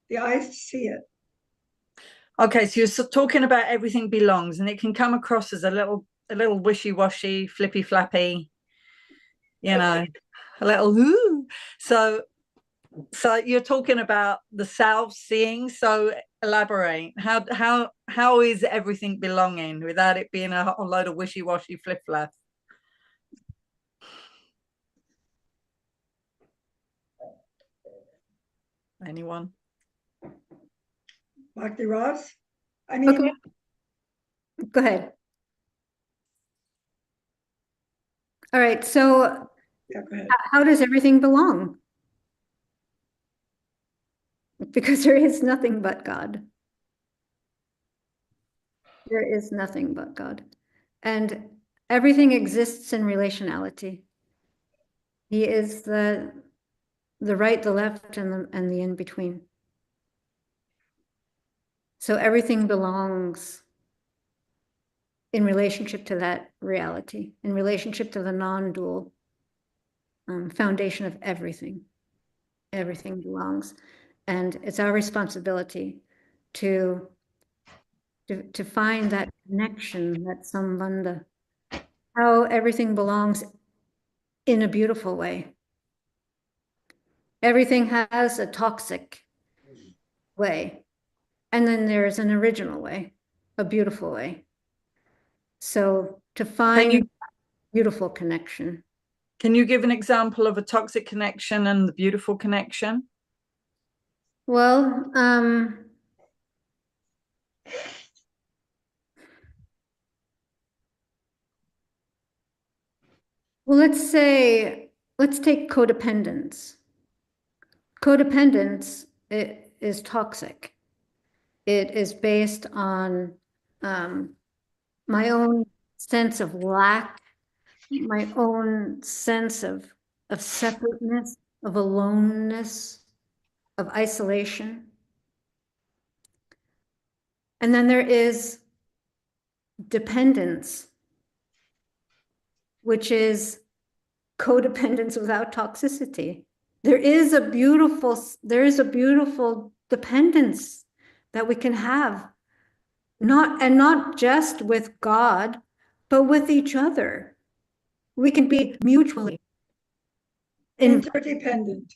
the eyes see it. Okay, so you're talking about everything belongs, and it can come across as a little wishy-washy, flippy-flappy, a little ooh. So you're talking about the self-seeing. So elaborate. How is everything belonging without it being a whole load of wishy-washy, flip-flap? Anyone? Bhakti Ross? I mean, Okay, go ahead. All right, so yeah, go ahead. how does everything belong? Because there is nothing but God. There is nothing but God. And everything exists in relationality. He is the right, the left, and the in between. So everything belongs in relationship to that reality, in relationship to the non-dual foundation of everything. Everything belongs. And it's our responsibility to find that connection, that sambandha, how everything belongs in a beautiful way. Everything has a toxic way, and then there's an original way, a beautiful way. So to find beautiful connection. Can you give an example of a toxic connection and the beautiful connection? Well, let's take codependence. Codependence, it is toxic. It is based on my own sense of lack, my own sense of separateness, of aloneness, of isolation. And then there is dependence, which is codependence without toxicity. There is a beautiful dependence that we can have, not just with God, but with each other. We can be mutually interdependent,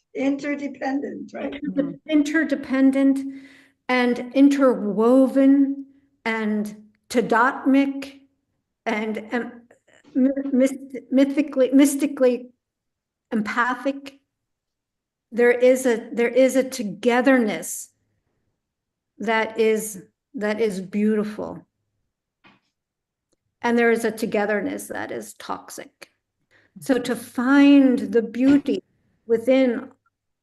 right? interdependent and interwoven and tadatmic and mystically empathic. There is a togetherness that is beautiful. And there is a togetherness that is toxic. So to find the beauty within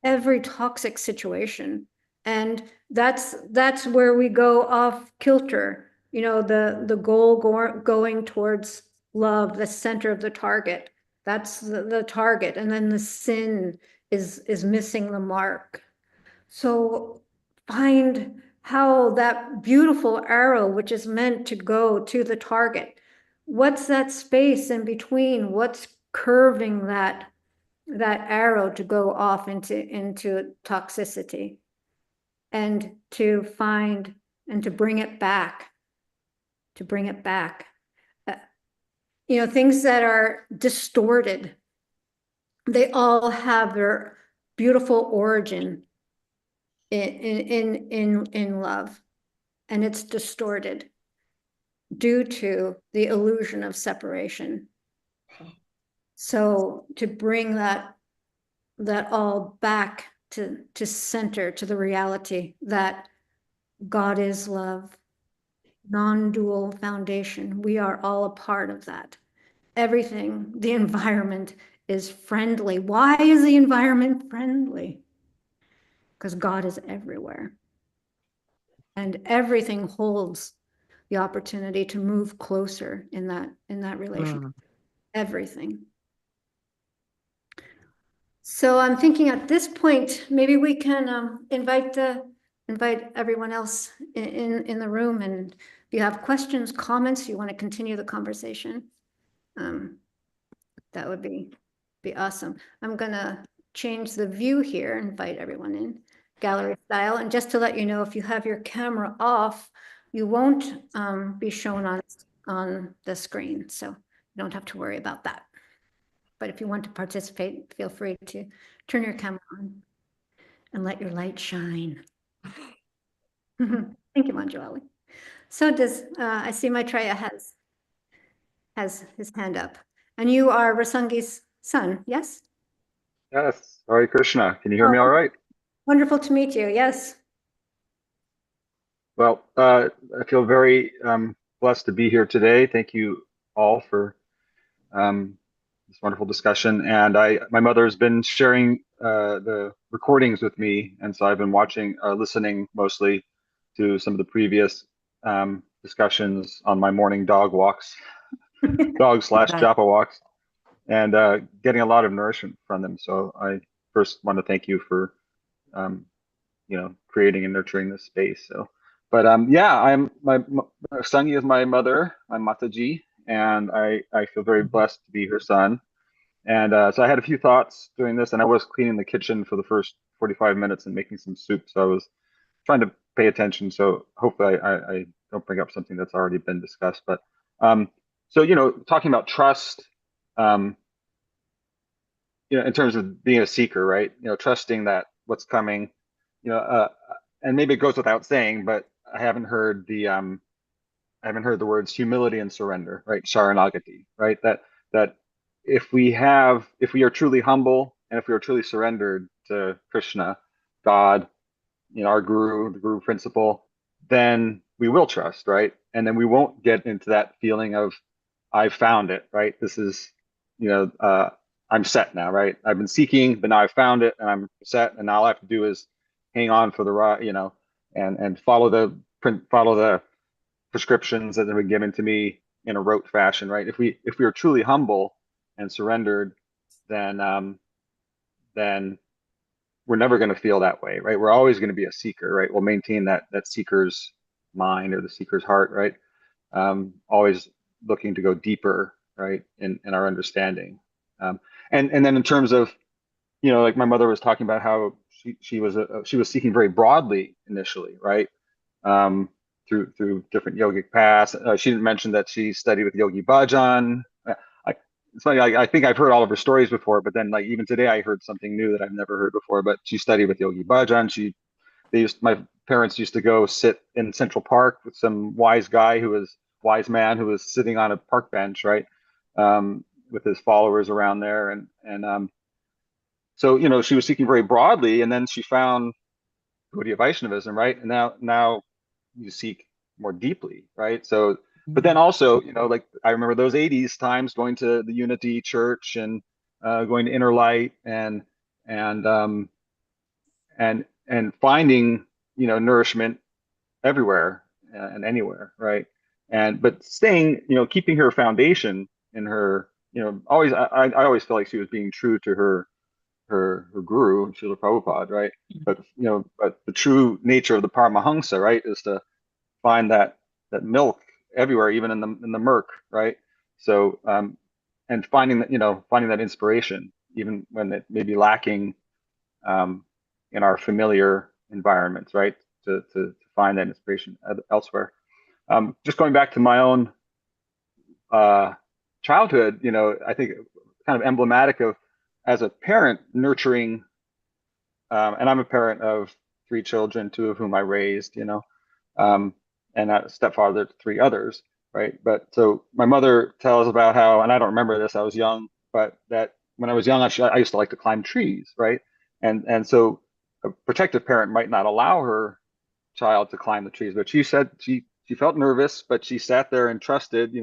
every toxic situation, and that's where we go off kilter. The goal going towards love, the center of the target. That's the target, and then the sin is missing the mark. So find how that beautiful arrow, which is meant to go to the target, what's that space in between? What's curving that arrow to go off into toxicity, and to find and to bring it back, things that are distorted, they all have their beautiful origin in love, and it's distorted due to the illusion of separation. So to bring that all back to center, to the reality that God is love, non-dual foundation. We are all a part of that. Everything, the environment is friendly. Why is the environment friendly? Because God is everywhere. And everything holds the opportunity to move closer in that relationship. Everything. So I'm thinking at this point, maybe we can invite the invite everyone else in the room, and if you have questions, comments, you want to continue the conversation, that would be awesome. I'm gonna change the view here, invite everyone in gallery style, and just to let you know, if you have your camera off, you won't be shown on the screen, so you don't have to worry about that. But if you want to participate, feel free to turn your camera on and let your light shine. Thank you, Manjuali. So I see Maitreya has his hand up. And you are Rasangi's son, yes? Yes. Hare Krishna. Can you hear me all right? Wonderful to meet you, yes. Well, I feel very blessed to be here today. Thank you all for this wonderful discussion. And my mother has been sharing the recordings with me, and so I've been listening mostly to some of the previous discussions on my morning dog walks, dog/japa walks, and getting a lot of nourishment from them. So I first want to thank you for creating and nurturing this space. So, but yeah, my Sangi is my mother, my Mataji, and I feel very blessed to be her son. And so I had a few thoughts doing this, and I was cleaning the kitchen for the first 45 minutes and making some soup. So I was trying to pay attention. So hopefully I don't bring up something that's already been discussed. But so talking about trust, in terms of being a seeker, right? Trusting that what's coming, and maybe it goes without saying, but I haven't heard the words humility and surrender, right? Sharanagati, right? That if we are truly humble and if we are truly surrendered to Krishna, God, our guru, the guru principle, then we will trust, right? And then we won't get into that feeling of I found it, right? This is, I'm set now, right? I've been seeking, but now I found it and I'm set, and now all I have to do is hang on for the ride, and follow the prescriptions that have been given to me in a rote fashion, right? If we are truly humble and surrendered, then we're never going to feel that way, right? We're always going to be a seeker, right? We'll maintain that seeker's mind or the seeker's heart, right? Always looking to go deeper, right, in our understanding. And then in terms of, like my mother was talking about how she was seeking very broadly initially, right? Through different yogic paths. She didn't mention that she studied with Yogi Bhajan. It's funny, I think I've heard all of her stories before, but then like even today I heard something new that I've never heard before. But she studied with Yogi Bhajan. My parents used to go sit in Central Park with some wise man who was sitting on a park bench, right, with his followers around there, and so she was seeking very broadly, and then she found Gaudiya Vaishnavism, right, and now you seek more deeply, right? So, but then also, like I remember those 80s times going to the Unity Church and going to Inner Light and finding nourishment everywhere and anywhere, right? But staying, keeping her foundation in her, always I always felt like she was being true to her guru, Srila Prabhupada, right? But but the true nature of the Paramahansa, right, is to find that milk everywhere, even in the murk, right? So and finding that inspiration, even when it may be lacking in our familiar environments, right? To find that inspiration elsewhere. Just going back to my own childhood, I think kind of emblematic of as a parent nurturing, and I'm a parent of 3 children, 2 of whom I raised, and a stepfather to 3 others, right? But so my mother tells about how, and I don't remember this, I was young, but that when I was young, I used to like to climb trees, right? And so a protective parent might not allow her child to climb the trees, but she said she felt nervous, but she sat there and trusted,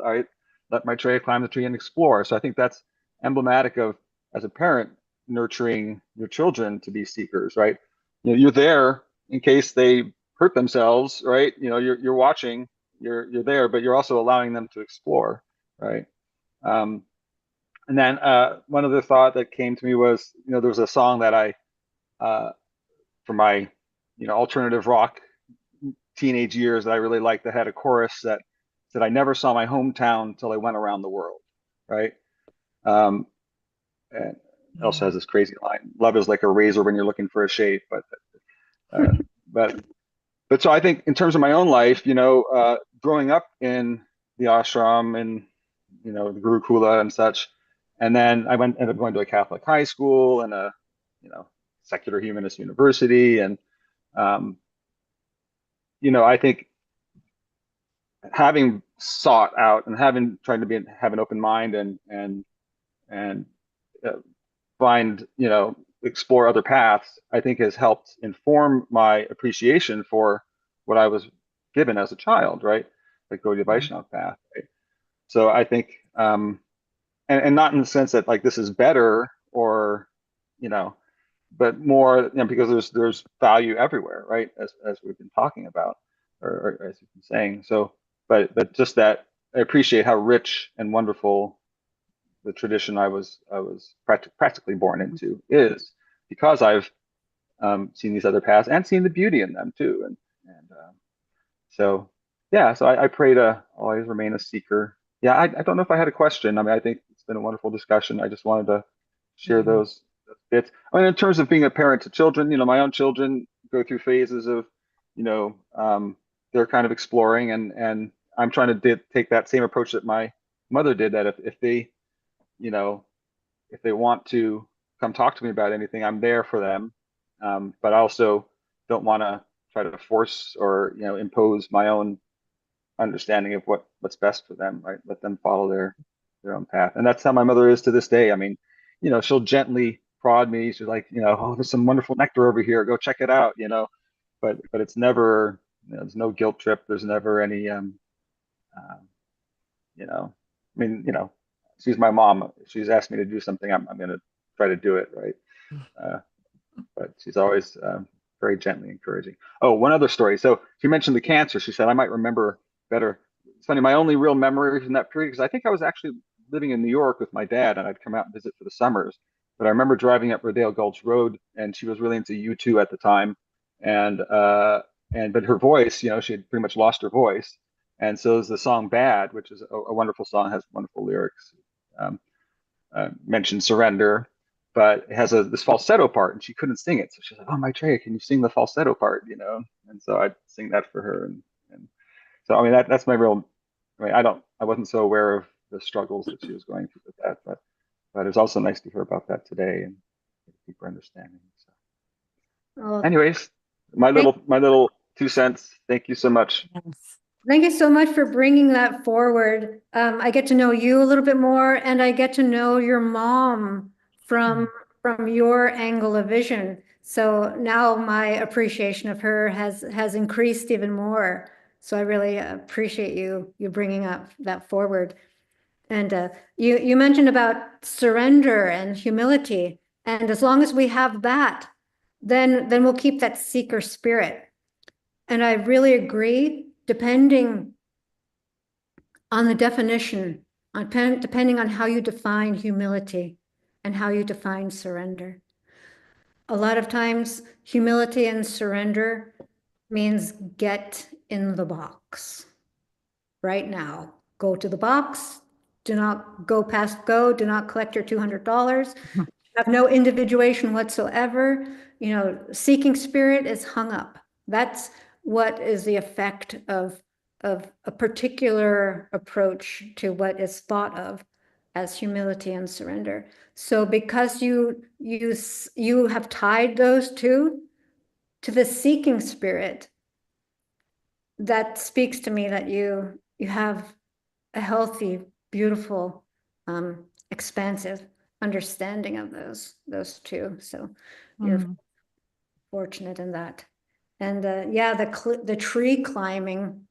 I let my tray climb the tree and explore. So I think that's emblematic of, as a parent, nurturing your children to be seekers, right? You're there in case they hurt themselves, right? You're watching, you're there, but you're also allowing them to explore, right? And then one other thought that came to me was, there was a song that I, for my alternative rock teenage years that I really liked that had a chorus that said, "I never saw my hometown till I went around the world," right? And it also has this crazy line, "Love is like a razor when you're looking for a shave," uh, but so I think in terms of my own life, growing up in the ashram and the Gurukula and such, and then I ended up going to a Catholic high school and a secular humanist university, and I think having sought out and having tried to have an open mind and uh, find explore other paths, I think has helped inform my appreciation for what I was given as a child, right? Like go to the Vaishnava path, right? So I think and not in the sense that like this is better or but more because there's value everywhere, right? As we've been talking about, or as you've been saying. So but just that I appreciate how rich and wonderful the tradition I was practically born into is, because I've seen these other paths and seen the beauty in them too, and so yeah, so I pray to always remain a seeker. Yeah, I don't know if I had a question. I mean, I think it's been a wonderful discussion. I just wanted to share those bits. I mean, in terms of being a parent to children, my own children go through phases of, they're kind of exploring, and I'm trying to take that same approach that my mother did. That if they, if they want to come talk to me about anything, I'm there for them. But I also don't want to try to force or impose my own understanding of what's best for them, right? Let them follow their own path. And that's how my mother is to this day. I mean, she'll gently prod me. She's like, "Oh, there's some wonderful nectar over here. Go check it out," but it's never, there's no guilt trip. There's never any, I mean, she's my mom. If she's asked me to do something, I'm going to try to do it, right? Uh, but she's always very gently encouraging. Oh, one other story. So she mentioned the cancer. She said I might remember better. It's funny, my only real memory from that period, because I think I was actually living in New York with my dad, and I'd come out and visit for the summers. But I remember driving up Rodale Gulch Road, and she was really into U2 at the time, and but her voice, she had pretty much lost her voice, and so there's the song "Bad," which is a wonderful song, has wonderful lyrics. Mentioned surrender, but it has this falsetto part, and she couldn't sing it. So she's like, "Oh, Maitreya, can you sing the falsetto part?" And so I'd sing that for her, and so I mean that's my real. I mean, I wasn't so aware of the struggles that she was going through with that, but it's also nice to hear about that today and get a deeper understanding. So, Oh, anyways, my little 2 cents. Thank you so much. thank you so much for bringing that forward. I get to know you a little bit more, and I get to know your mom from your angle of vision. So now my appreciation of her has increased even more. So I really appreciate you bringing up that forward. And you mentioned about surrender and humility, and as long as we have that, then we'll keep that seeker spirit. And I really agree, depending on the definition, depending on how you define humility and how you define surrender. A lot of times, humility and surrender means get in the box right now. Go to the box. Do not go past go. Do not collect your $200. Have no individuation whatsoever. Seeking spirit is hung up. That's what is the effect of a particular approach to what is thought of as humility and surrender. So because you have tied those two to the seeking spirit, that speaks to me that you have a healthy, beautiful, expansive understanding of those two. So you're fortunate in that. And yeah, the tree climbing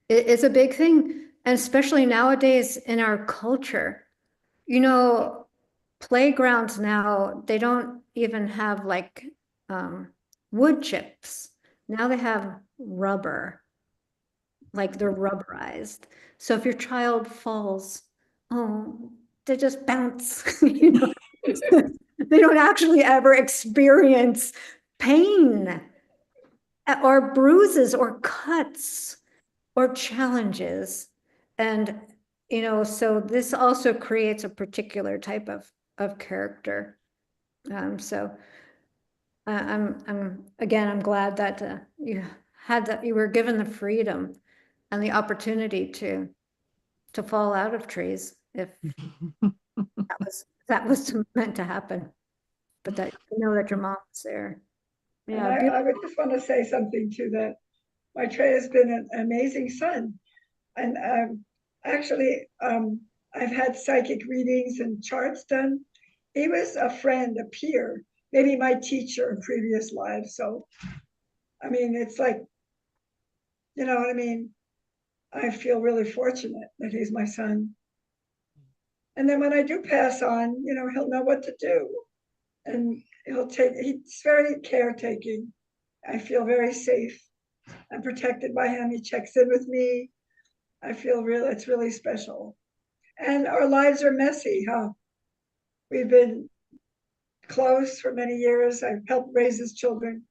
is a big thing, and especially nowadays in our culture. Playgrounds now, they don't even have like wood chips. Now they have rubber, like they're rubberized. So if your child falls, oh, they just bounce. They don't actually ever experience pain. or bruises or cuts or challenges. And, so this also creates a particular type of character. So I'm glad that you were given the freedom and the opportunity to fall out of trees if that was meant to happen. But that that your mom was there. And Yeah, I would just want to say something too, that my Trey has been an amazing son. And actually, I've had psychic readings and charts done. He was a friend, a peer, maybe my teacher in previous lives. So, I mean, it's like, you know what I mean? I feel really fortunate that he's my son. And then when I do pass on, he'll know what to do. And he's very caretaking. I feel very safe. I'm protected by him. He checks in with me. I feel it's really special. And our lives are messy, huh? We've been close for many years. I've helped raise his children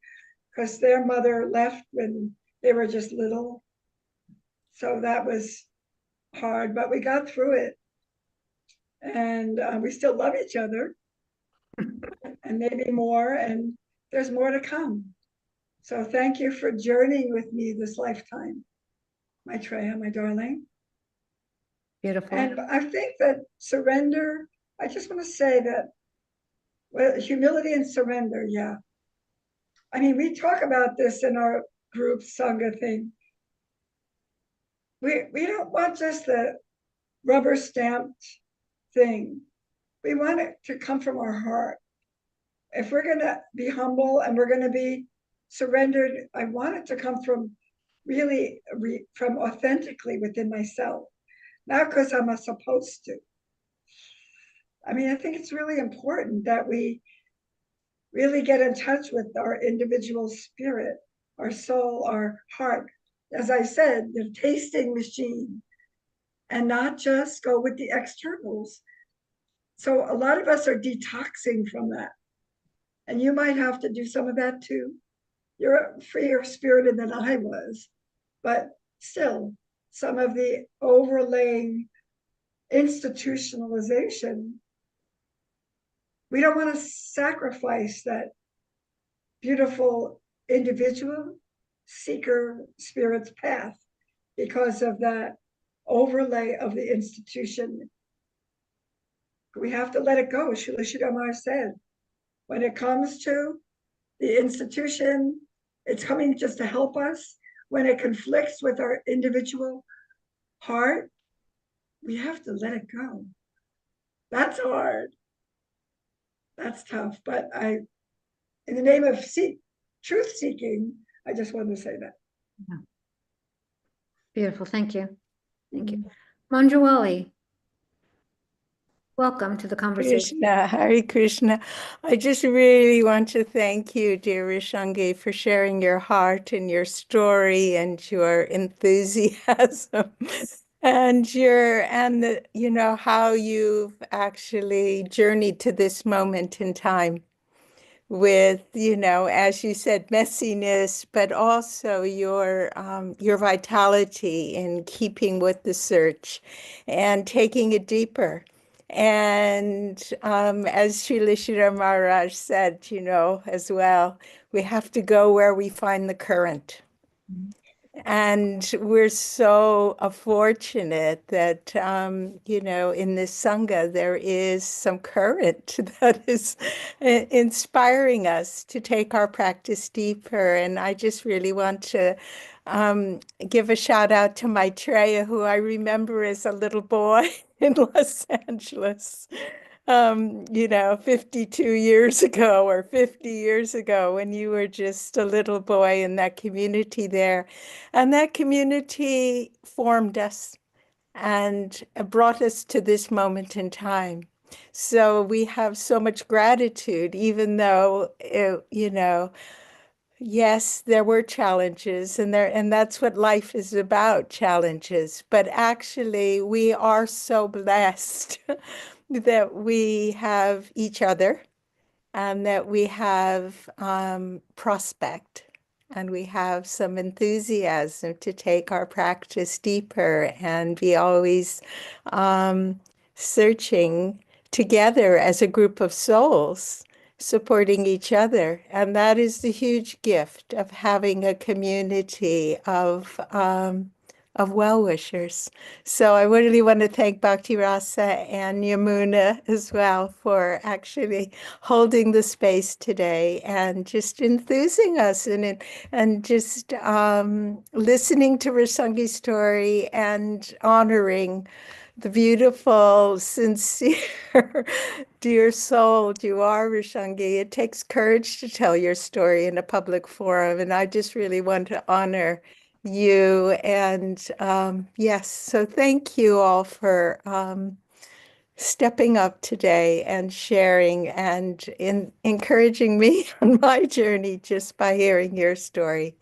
because their mother left when they were just little. So that was hard, but we got through it. And we still love each other and maybe more. And there's more to come. So thank you for journeying with me this lifetime, my Treya, my darling. beautiful. And I think that surrender, I just want to say that, well, humility and surrender, yeah. I mean, we talk about this in our group Sangha thing. We don't want just the rubber stamped thing. We want it to come from our heart. If we're going to be humble and we're going to be surrendered, I want it to come from really from authentically within myself, not because I'm supposed to. I mean, I think it's really important that we really get in touch with our individual spirit, our soul, our heart. As I said, the tasting machine, and not just go with the externals. So a lot of us are detoxing from that. And you might have to do some of that too. You're freer spirited than I was, but still, some of the overlaying institutionalization, we don't want to sacrifice that beautiful individual seeker spirit's path because of that overlay of the institution. We have to let it go. Srila Sridhar said, when it comes to the institution, it's coming just to help us. When it conflicts with our individual heart, we have to let it go. That's hard. That's tough. But in the name of truth seeking, I just wanted to say that. Beautiful. Thank you. Thank you. Manjawali, welcome to the conversation. Krishna, Hare Krishna. I just really want to thank you, dear Rasangi, for sharing your heart and your story and your enthusiasm and how you've actually journeyed to this moment in time with, as you said, messiness, but also your vitality in keeping with the search and taking it deeper. And as Srila Sridhar Maharaj said, as well, we have to go where we find the current. And we're so fortunate that, in this Sangha, there is some current that is inspiring us to take our practice deeper. And I just really want to give a shout out to Maitreya, who I remember as a little boy in Los Angeles. 52 years ago or 50 years ago when you were just a little boy in that community there. And that community formed us and brought us to this moment in time. So we have so much gratitude, even though, yes, there were challenges and that's what life is about, challenges. But actually, we are so blessed that we have each other and that we have prospect and we have some enthusiasm to take our practice deeper and be always searching together as a group of souls, supporting each other. And that is the huge gift of having a community of well-wishers. So I really want to thank Bhakti Rasa and Yamuna as well for actually holding the space today and just enthusing us and just listening to Rasangi's story and honoring the beautiful, sincere, dear soul you are, Rasangi. It takes courage to tell your story in a public forum, and I just really want to honor you. And yes, so thank you all for stepping up today and sharing and encouraging me on my journey just by hearing your story.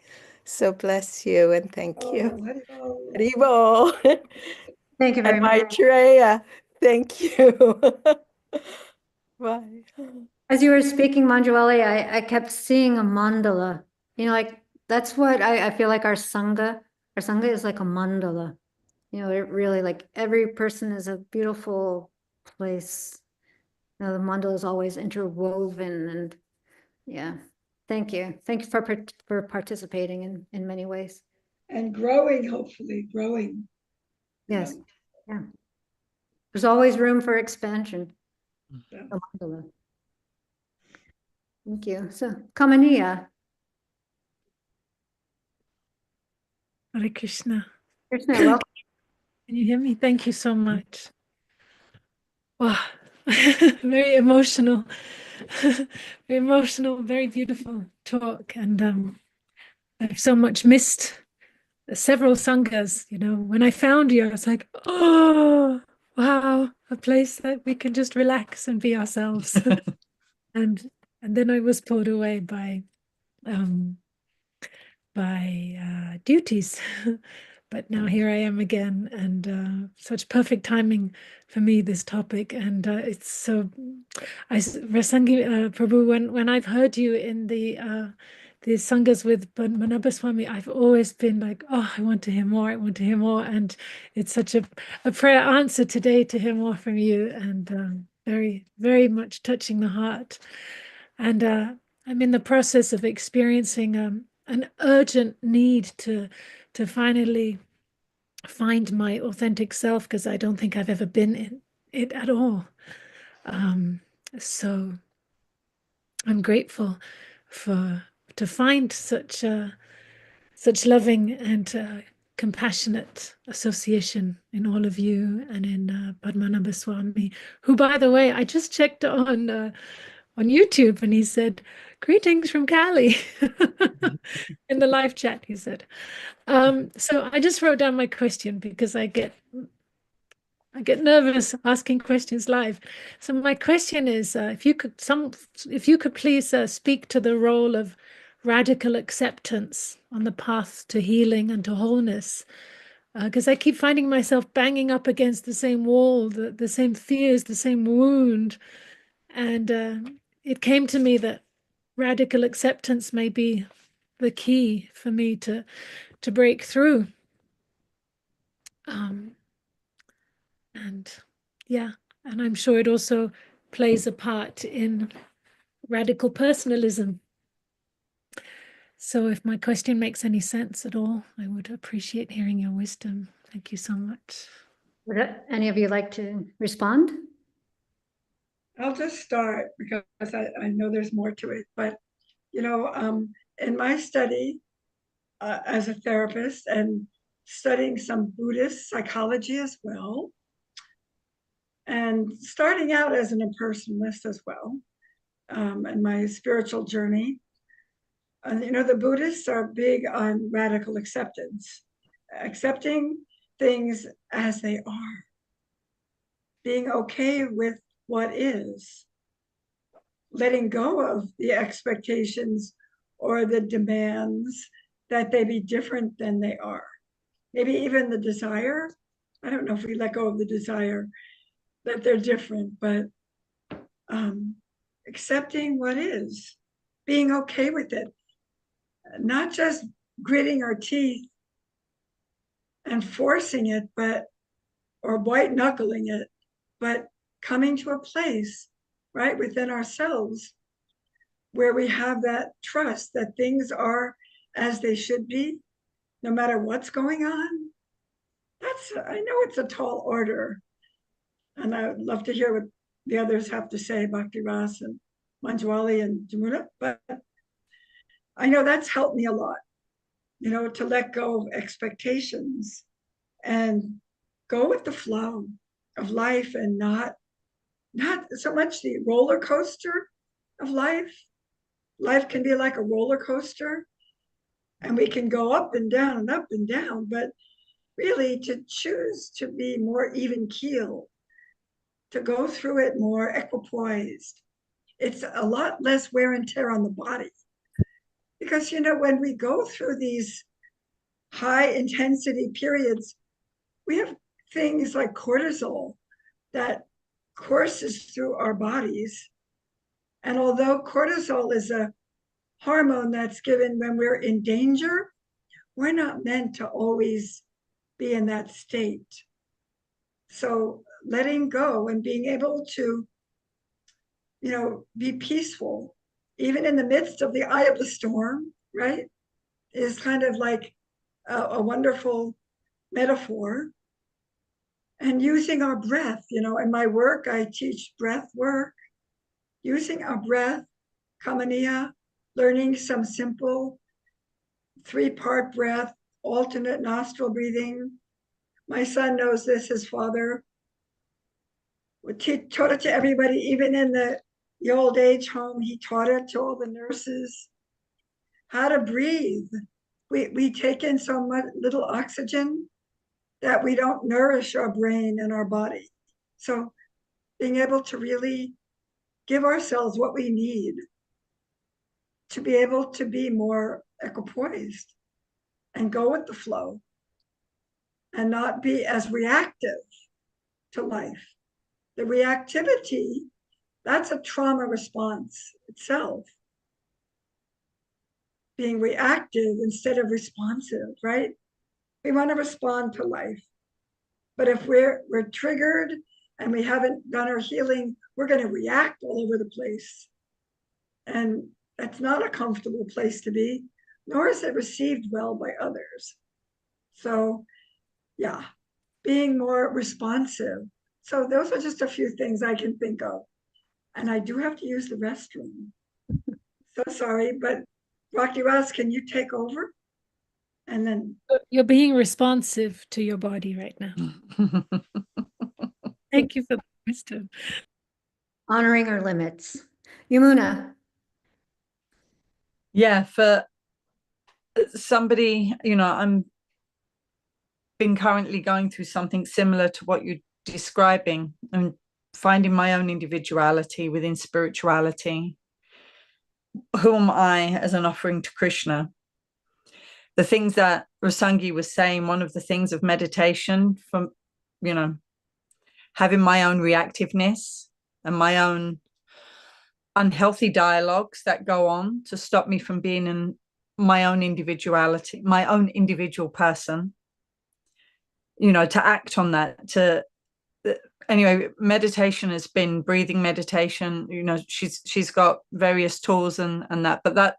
So bless you and thank you. Haribol. Haribol. Thank you very And much. Maitreya, thank you. Bye. As you were speaking, Manjuali, I kept seeing a mandala. You know, like that's what I feel like our Sangha is like a mandala. You know, it really like every person is a beautiful place. You know, the mandala is always interwoven and yeah. Thank you. Thank you for participating in many ways. And growing, hopefully, growing. Yes. Yeah. There's always room for expansion. Yeah. The mandala. Thank you. So, Kamaniya. Hare Krishna. Krishna, welcome. Can you hear me? Thank you so much. Wow, very emotional, very emotional, very beautiful talk. And I've so much missed several sanghas. You know, when I found you, I was like, oh, wow, a place that we can just relax and be ourselves. and then I was pulled away by duties. But now here I am again, and such perfect timing for me, this topic. And it's so, Rasangi Prabhu, when I've heard you in the sanghas with Padmanabha Swami, I've always been like, oh, I want to hear more, I want to hear more. And it's such a prayer answer today to hear more from you, and very, very much touching the heart. And I'm in the process of experiencing an urgent need to finally find my authentic self, because I don't think I've ever been in it at all. So I'm grateful to find such loving and compassionate association in all of you and in Padmanabha Swami, who, by the way, I just checked on YouTube, and he said, "Greetings from Cali." In the live chat, he said. So I just wrote down my question because I get nervous asking questions live. So my question is, if you could please speak to the role of radical acceptance on the path to healing and to wholeness, because I keep finding myself banging up against the same wall, the same fears, the same wound, and it came to me that radical acceptance may be the key for me to break through. And yeah, and I'm sure it also plays a part in radical personalism. So if my question makes any sense at all, I would appreciate hearing your wisdom. Thank you so much. Would any of you like to respond? I'll just start because I know there's more to it. But, you know, in my study as a therapist and studying some Buddhist psychology as well, and starting out as an impersonalist as well, in my spiritual journey, you know, the Buddhists are big on radical acceptance, accepting things as they are, being okay with what is, letting go of the expectations or the demands that they be different than they are. Maybe even the desire. I don't know if we let go of the desire that they're different, but accepting what is, being okay with it. not just gritting our teeth and forcing it, or white knuckling it, but coming to a place right within ourselves where we have that trust that things are as they should be, no matter what's going on. I know it's a tall order, and I would love to hear what the others have to say, Bhakti Ras and Manjwali and Yamuna, but I know that's helped me a lot, to let go of expectations and go with the flow of life, and not so much the roller coaster of life. Life can be like a roller coaster, and we can go up and down and up and down, but really to choose to be more even keel, to go through it more equipoised. It's a lot less wear and tear on the body. Because, when we go through these high intensity periods, we have things like cortisol that courses through our bodies. And although cortisol is a hormone that's given when we're in danger, we're not meant to always be in that state. So letting go and being able to, be peaceful, even in the midst of the eye of the storm, right, is kind of like a wonderful metaphor. And using our breath, in my work, I teach breath work, using our breath, kamaniya, learning some simple 3-part breath, alternate nostril breathing. My son knows this, his father taught it to everybody, even in the old age home. He taught it to all the nurses, how to breathe. We take in so much little oxygen that we don't nourish our brain and our body. So being able to really give ourselves what we need to be able to be more equipoised and go with the flow and not be as reactive to life. The reactivity, that's a trauma response itself. Being reactive instead of responsive, right? We want to respond to life. But if we're triggered and we haven't done our healing, we're going to react all over the place. And that's not a comfortable place to be, nor is it received well by others. So, yeah, being more responsive. So those are just a few things I can think of. And I do have to use the restroom. So sorry, but Rocky Ross, can you take over? And then You're being responsive to your body right now. Thank you for the wisdom. Honoring our limits. Yamuna. Yeah, for somebody, I'm been currently going through something similar to what you're describing, and finding my own individuality within spirituality. Who am I as an offering to Krishna? The things that Rasangi was saying, one of the things of meditation, from, having my own reactiveness and my own unhealthy dialogues that go on to stop me from being in my own individuality, my own individual person, to act on that. Anyway, meditation has been breathing meditation. She's got various tools and that, but that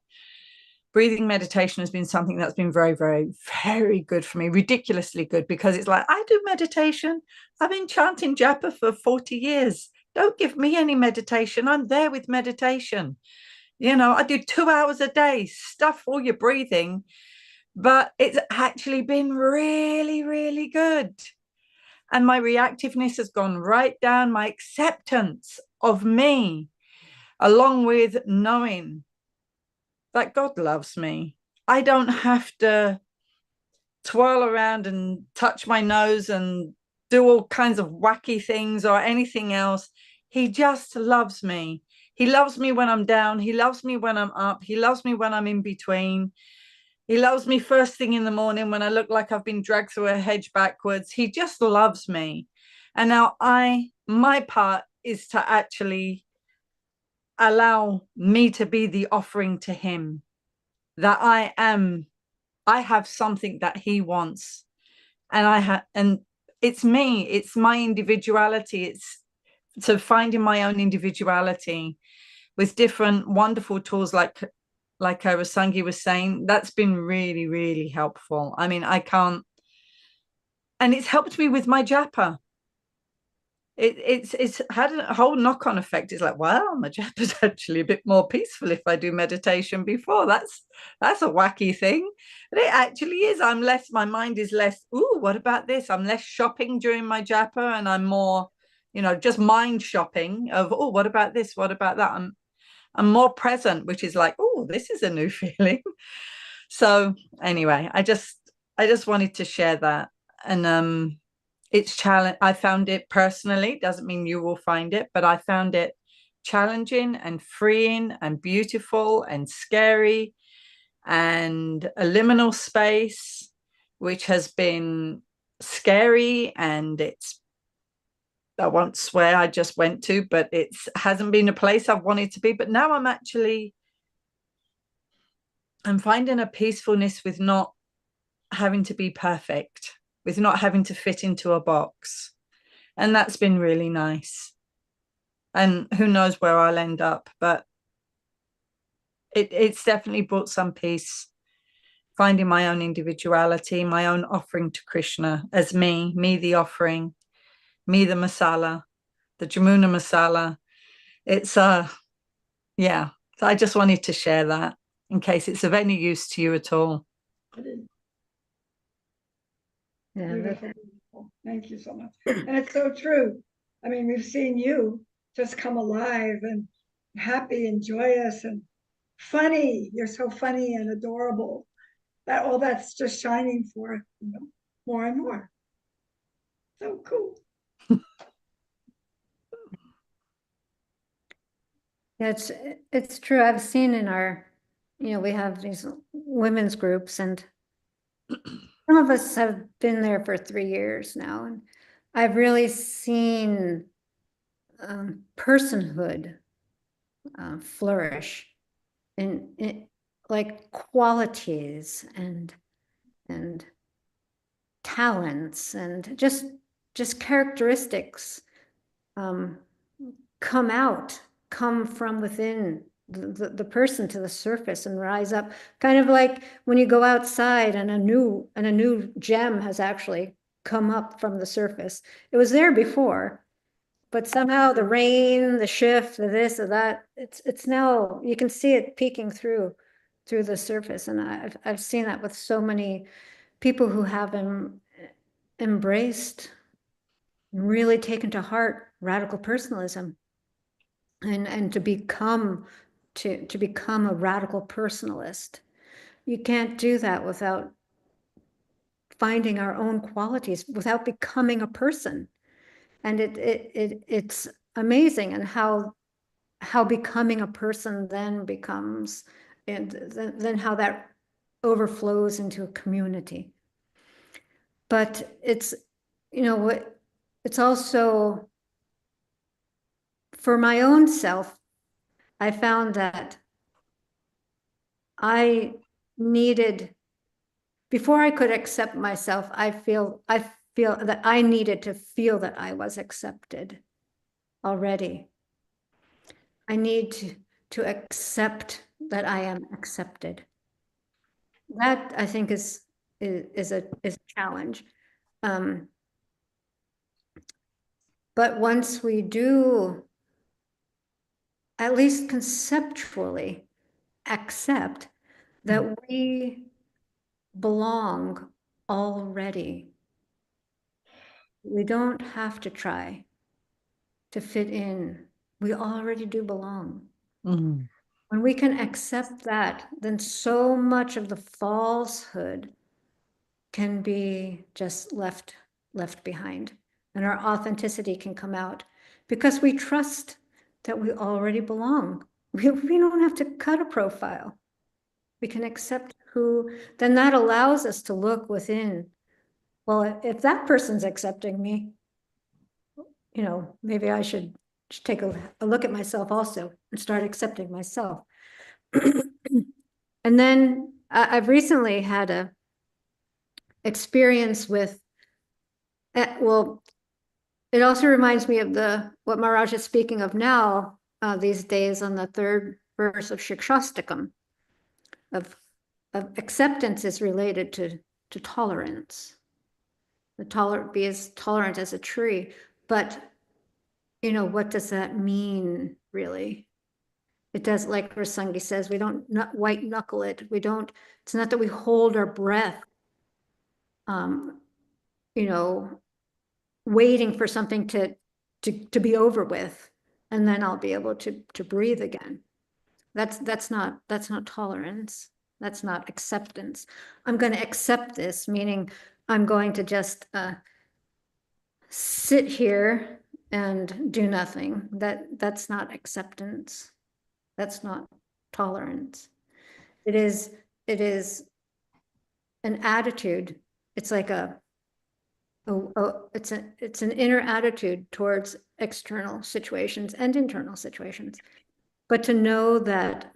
breathing meditation has been something that's been very, very, very good for me, ridiculously good, because it's like, I do meditation. I've been chanting japa for 40 years. Don't give me any meditation. I'm there with meditation. I do 2 hours a day, stuff all your breathing, but it's actually been really, really good. And my reactiveness has gone right down, my acceptance of me, along with knowing that God loves me. I don't have to twirl around and touch my nose and do all kinds of wacky things or anything else. He just loves me. He loves me when I'm down. He loves me when I'm up. He loves me when I'm in between. He loves me first thing in the morning when I look like I've been dragged through a hedge backwards. He just loves me. And now my part is to actually allow me to be the offering to him. that I have something that he wants, and it's me, it's my individuality. It's so finding my own individuality with different wonderful tools like Rasangi was saying. That's been really, really helpful. I mean, I can't, and it's helped me with my japa. It's had a whole knock-on effect. It's like, wow, my japa is actually a bit more peaceful if I do meditation before. That's a wacky thing. But it actually is. I'm less, my mind is less, ooh, what about this? I'm less shopping during my japa, and I'm more, just mind shopping of, oh, what about this? What about that? I'm more present, which is like, oh, this is a new feeling. So anyway, I just wanted to share that. And it's challenge. I found it personally, doesn't mean you will find it, but I found it challenging and freeing and beautiful and scary, and a liminal space, which has been scary, and I won't swear I just went to, but it hasn't been a place I've wanted to be. But now I'm finding a peacefulness with not having to be perfect, with not having to fit into a box. And that's been really nice. And who knows where I'll end up, but it's definitely brought some peace, finding my own individuality, my own offering to Krishna as me the offering, me the masala, the Yamuna masala. It's yeah. So I just wanted to share that in case it's of any use to you at all. Yeah, Beautiful. Thank you so much. And it's so true. I mean, we've seen you just come alive and happy and joyous and funny. You're so funny and adorable. That all that's just shining for more and more. So cool. yeah, it's true. I've seen in our, we have these women's groups, and some of us have been there for 3 years now, and I've really seen personhood flourish in like qualities and talents and just characteristics come from within the person to the surface and rise up, kind of like when you go outside and a new gem has actually come up from the surface. It was there before, but somehow the rain, the shift, the this or that, it's now you can see it peeking through the surface. And I've seen that with so many people who have embraced, really taken to heart radical personalism, and to become a radical personalist. You can't do that without finding our own qualities, without becoming a person. And it's amazing, and how becoming a person then becomes, and then how that overflows into a community. But it's, it's also, for my own self, I found that I needed, before I could accept myself, I feel that I needed to feel that I was accepted already. I need to accept that I am accepted. That, I think, is a challenge. But once we do, at least conceptually, accept that we belong already, we don't have to try to fit in. We already do belong. Mm-hmm. When we can accept that, then so much of the falsehood can be just left behind, and our authenticity can come out, because we trust that we already belong. We don't have to cut a profile. We can accept who, then that allows us to look within. Well, if that person's accepting me, maybe I should take a look at myself also and start accepting myself. And then I've recently had a experience with, well, it also reminds me of what Maharaj is speaking of now these days on the third verse of Shikshastakam, of acceptance is related to tolerance. Be as tolerant as a tree, but what does that mean really? It does, like Rasangi says, we don't white knuckle it. It's not that we hold our breath, waiting for something to be over with, and then I'll be able to breathe again. That's not tolerance. That's not acceptance. I'm going to accept this, meaning I'm going to just sit here and do nothing. That's not acceptance. That's not tolerance. It is an attitude. It's like it's an inner attitude towards external situations and internal situations. But to know that,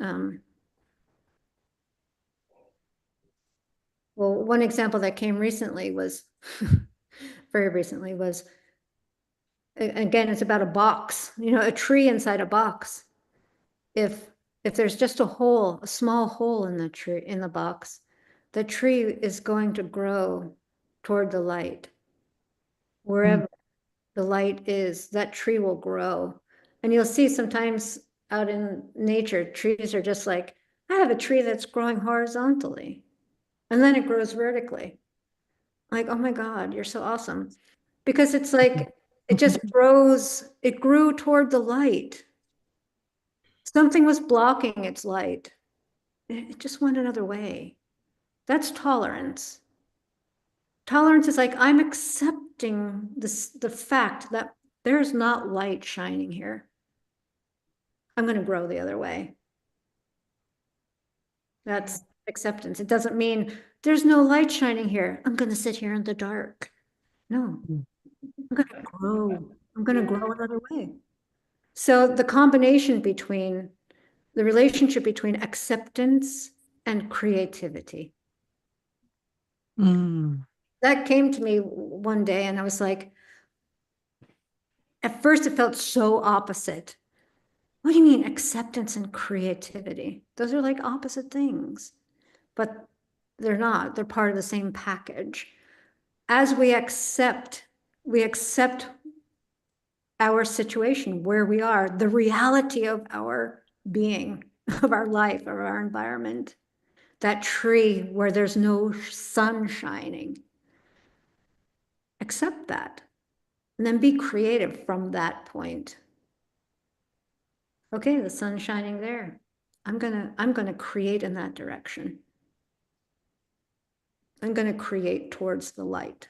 well, one example that came recently was, very recently was, again, it's about a box, a tree inside a box. If there's just a small hole in the box, the tree is going to grow toward the light. Wherever the light is, that tree will grow. And you'll see sometimes out in nature, trees are just like, I have a tree that's growing horizontally, and then it grows vertically. Like, oh my God, you're so awesome. Because it's like, it just grows, it grew toward the light. Something was blocking its light. It just went another way. That's tolerance. Tolerance is like, I'm accepting the fact that there's not light shining here. I'm going to grow the other way. That's acceptance. It doesn't mean there's no light shining here. I'm going to sit here in the dark. No, I'm going to grow. I'm going to grow another way. So the combination between the relationship between acceptance and creativity. That came to me one day, and I was like, at first it felt so opposite. What do you mean acceptance and creativity? Those are like opposite things, but they're not. They're part of the same package. As we accept our situation, where we are, the reality of our being, of our life, of our environment, that tree where there's no sun shining. Accept that, and then be creative from that point. Okay, the sun's shining there. I'm gonna create in that direction. I'm gonna create towards the light.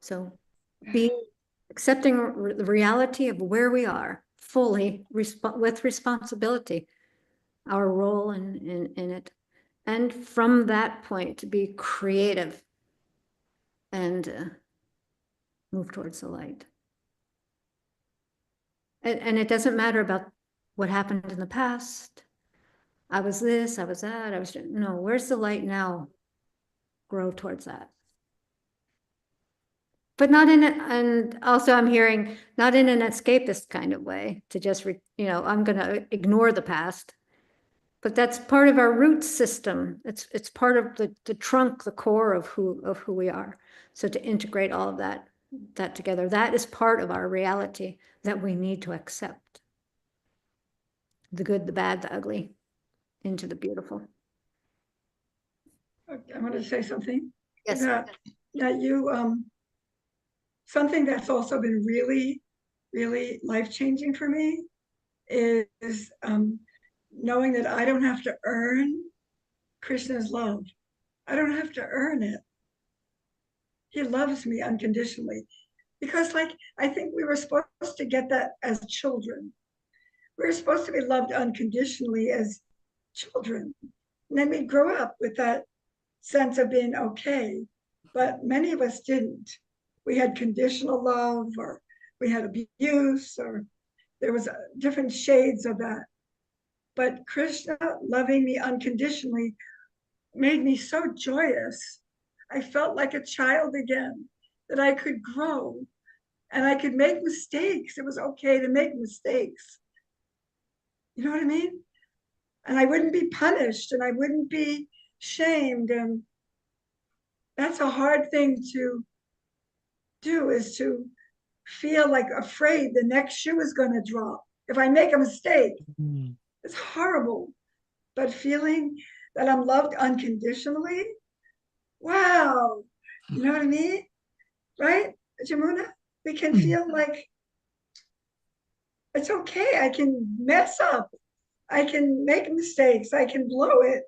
So accepting the reality of where we are fully with responsibility, our role in it. And from that point to be creative and move towards the light. And it doesn't matter about what happened in the past. I was this, I was that, no, where's the light now? Grow towards that. But not in it, and also I'm hearing not in an escapist kind of way to just, I'm going to ignore the past. But that's part of our root system. It's part of the trunk, the core of who we are. So to integrate all of that together, that is part of our reality that we need to accept. The good, the bad, the ugly, into the beautiful. I want to say something. Yes. That you something that's also been really, really life-changing for me is knowing that I don't have to earn Krishna's love. I don't have to earn it. He loves me unconditionally. Because I think we were supposed to get that as children. We were supposed to be loved unconditionally as children. And then we grow up with that sense of being okay. But many of us didn't. We had conditional love, or we had abuse, or there was different shades of that. But Krishna loving me unconditionally made me so joyous. I felt like a child again, that I could grow and I could make mistakes. It was okay to make mistakes. You know what I mean? And I wouldn't be punished and I wouldn't be shamed. And that's a hard thing to do, is to feel like afraid the next shoe is going to drop. If I make a mistake, it's horrible. But feeling that I'm loved unconditionally, wow, you know what I mean? Right, Yamuna? We can feel like it's okay. I can mess up. I can make mistakes. I can blow it.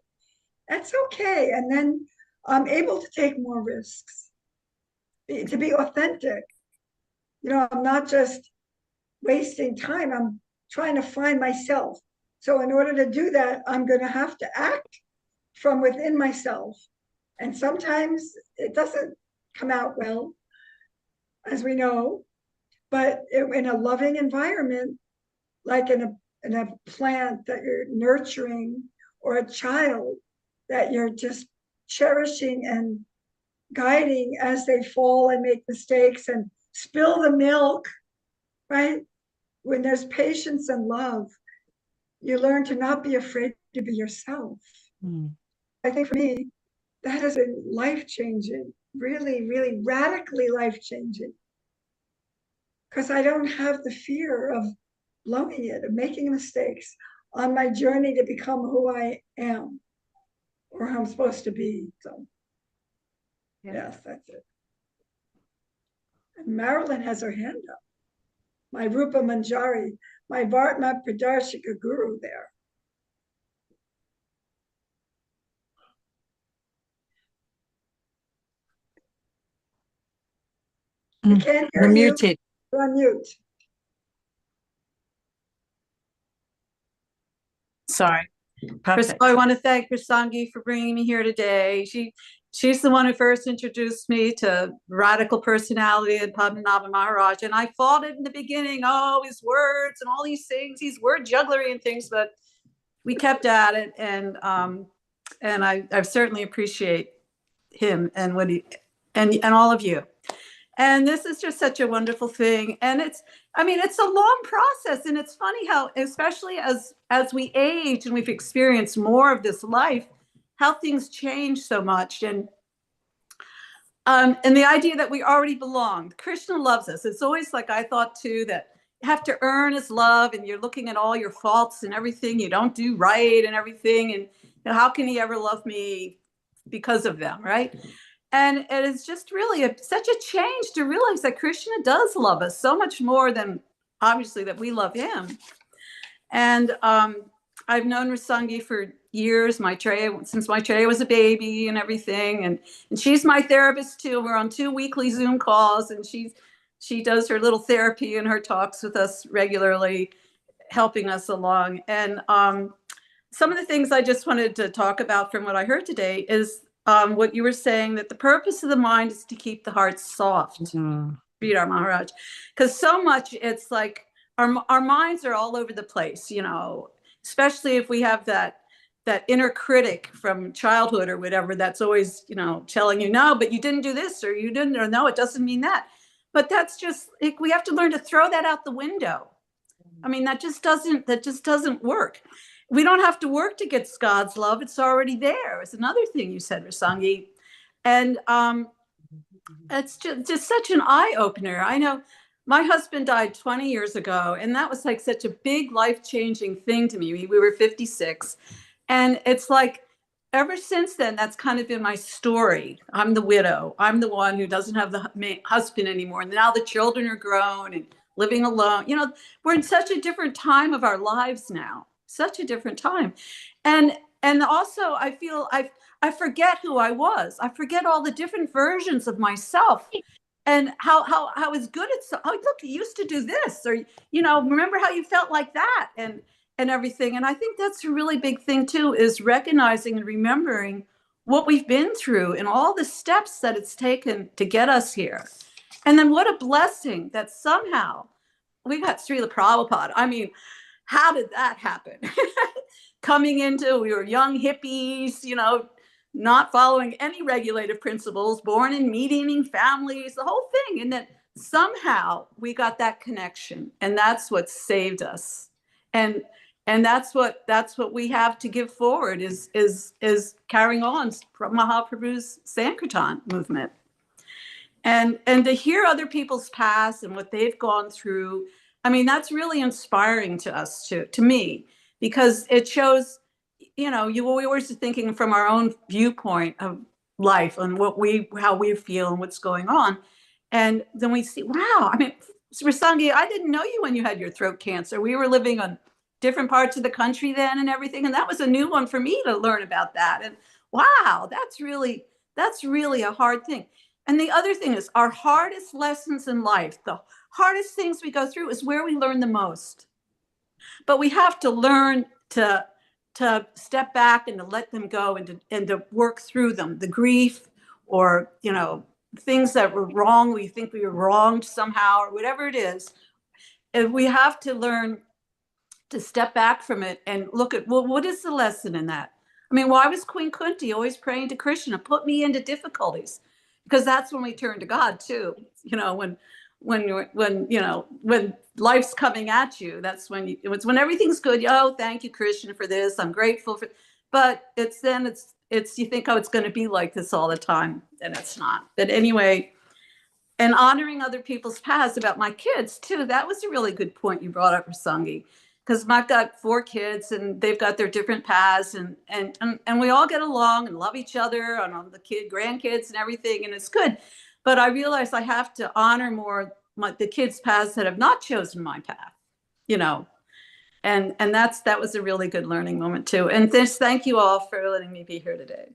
That's okay. And then I'm able to take more risks, to be authentic. You know, I'm not just wasting time. I'm trying to find myself. So in order to do that, I'm going to have to act from within myself. And sometimes it doesn't come out well, as we know, but in a loving environment, like in a plant that you're nurturing, or a child that you're just cherishing and guiding as they fall and make mistakes and spill the milk, right? When there's patience and love, you learn to not be afraid to be yourself. I think for me, that has been life-changing, really, really radically life-changing. Because I don't have the fear of blowing it, of making mistakes on my journey to become who I am, or who I'm supposed to be. So, yes, that's it. And Marilyn has her hand up. My Rupa Manjari, my Vartma Pradarshika guru there. I can't hear You're you. muted. You're on mute. Sorry. First of Perfect. all, I want to thank Rasangi for bringing me here today. She's the one who first introduced me to radical personality and Padmanabha Maharaj. And I fought it in the beginning, oh, his words and all these things, these word jugglery and things, but we kept at it. And I certainly appreciate him and what he and all of you. And this is just such a wonderful thing. And it's a long process. And it's funny how, especially as we age and we've experienced more of this life, how things change so much. And the idea that we already belong. Krishna loves us. It's always like I thought too, that you have to earn his love and you're looking at all your faults and everything you don't do right and everything. And how can he ever love me because of them, right? And it is just really such a change to realize that Krishna does love us so much more than obviously that we love him. And I've known Rasangi for years, since Maitreya was a baby and everything. And she's my therapist too. We're on 2 weekly Zoom calls, and she does her little therapy and her talks with us regularly, helping us along. And some of the things I just wanted to talk about from what I heard today is what you were saying, that the purpose of the mind is to keep the heart soft. Sridhar Maharaj, because so much it's like our minds are all over the place, especially if we have that inner critic from childhood or whatever that's always telling you, no, but you didn't do this, or you didn't, or no, it doesn't mean that. But that's just like, we have to learn to throw that out the window. I mean, that just doesn't work. We don't have to work to get God's love. It's already there. It's another thing you said, Rasangi. And it's just such an eye-opener. I know my husband died 20 years ago, and that was like such a big life-changing thing to me. We were 56. And it's like, ever since then, that's kind of been my story. I'm the widow. I'm the one who doesn't have the husband anymore. And now the children are grown and living alone. We're in such a different time of our lives now, such a different time. And also I feel I forget who I was. I forget all the different versions of myself, and how it's good. It's, oh, look, you used to do this, or, remember how you felt like that, and everything. And I think that's a really big thing too, is recognizing and remembering what we've been through and all the steps that it's taken to get us here. And then what a blessing that somehow we got Srila Prabhupada. I mean, how did that happen? we were young hippies, not following any regulative principles, born in meat-eating families, the whole thing. And that somehow we got that connection, and that's what saved us. And that's what we have to give forward is carrying on from Mahaprabhu's Sankirtan movement. And to hear other people's past and what they've gone through, I mean, that's really inspiring to us, to me, because it shows, we always thinking from our own viewpoint of life and how we feel and what's going on. And then we see, wow, I mean, Rasangi, I didn't know you when you had your throat cancer. We were living on different parts of the country then and everything. And that was a new one for me to learn about that. And wow, that's really a hard thing. And the other thing is, our hardest lessons in life, the hardest things we go through, is where we learn the most. But we have to learn to step back and to let them go and to work through them, the grief, or things that were wrong, we think we were wronged somehow, or whatever it is. And we have to learn to step back from it and look at, well, what is the lesson in that? I mean, why was Queen Kunti always praying to Krishna, put me into difficulties? Because that's when we turn to God too. When life's coming at you, that's when it's when everything's good. Oh, thank you, Krishna, for this. I'm grateful for. But it's you think, oh, it's going to be like this all the time, and it's not. But anyway, and honoring other people's past. About my kids too. That was a really good point you brought up, Rasangi. Because I've got 4 kids and they've got their different paths, and we all get along and love each other and the grandkids and everything, and it's good. But I realized I have to honor more the kids' paths that have not chosen my path, and that was a really good learning moment too. And thank you all for letting me be here today.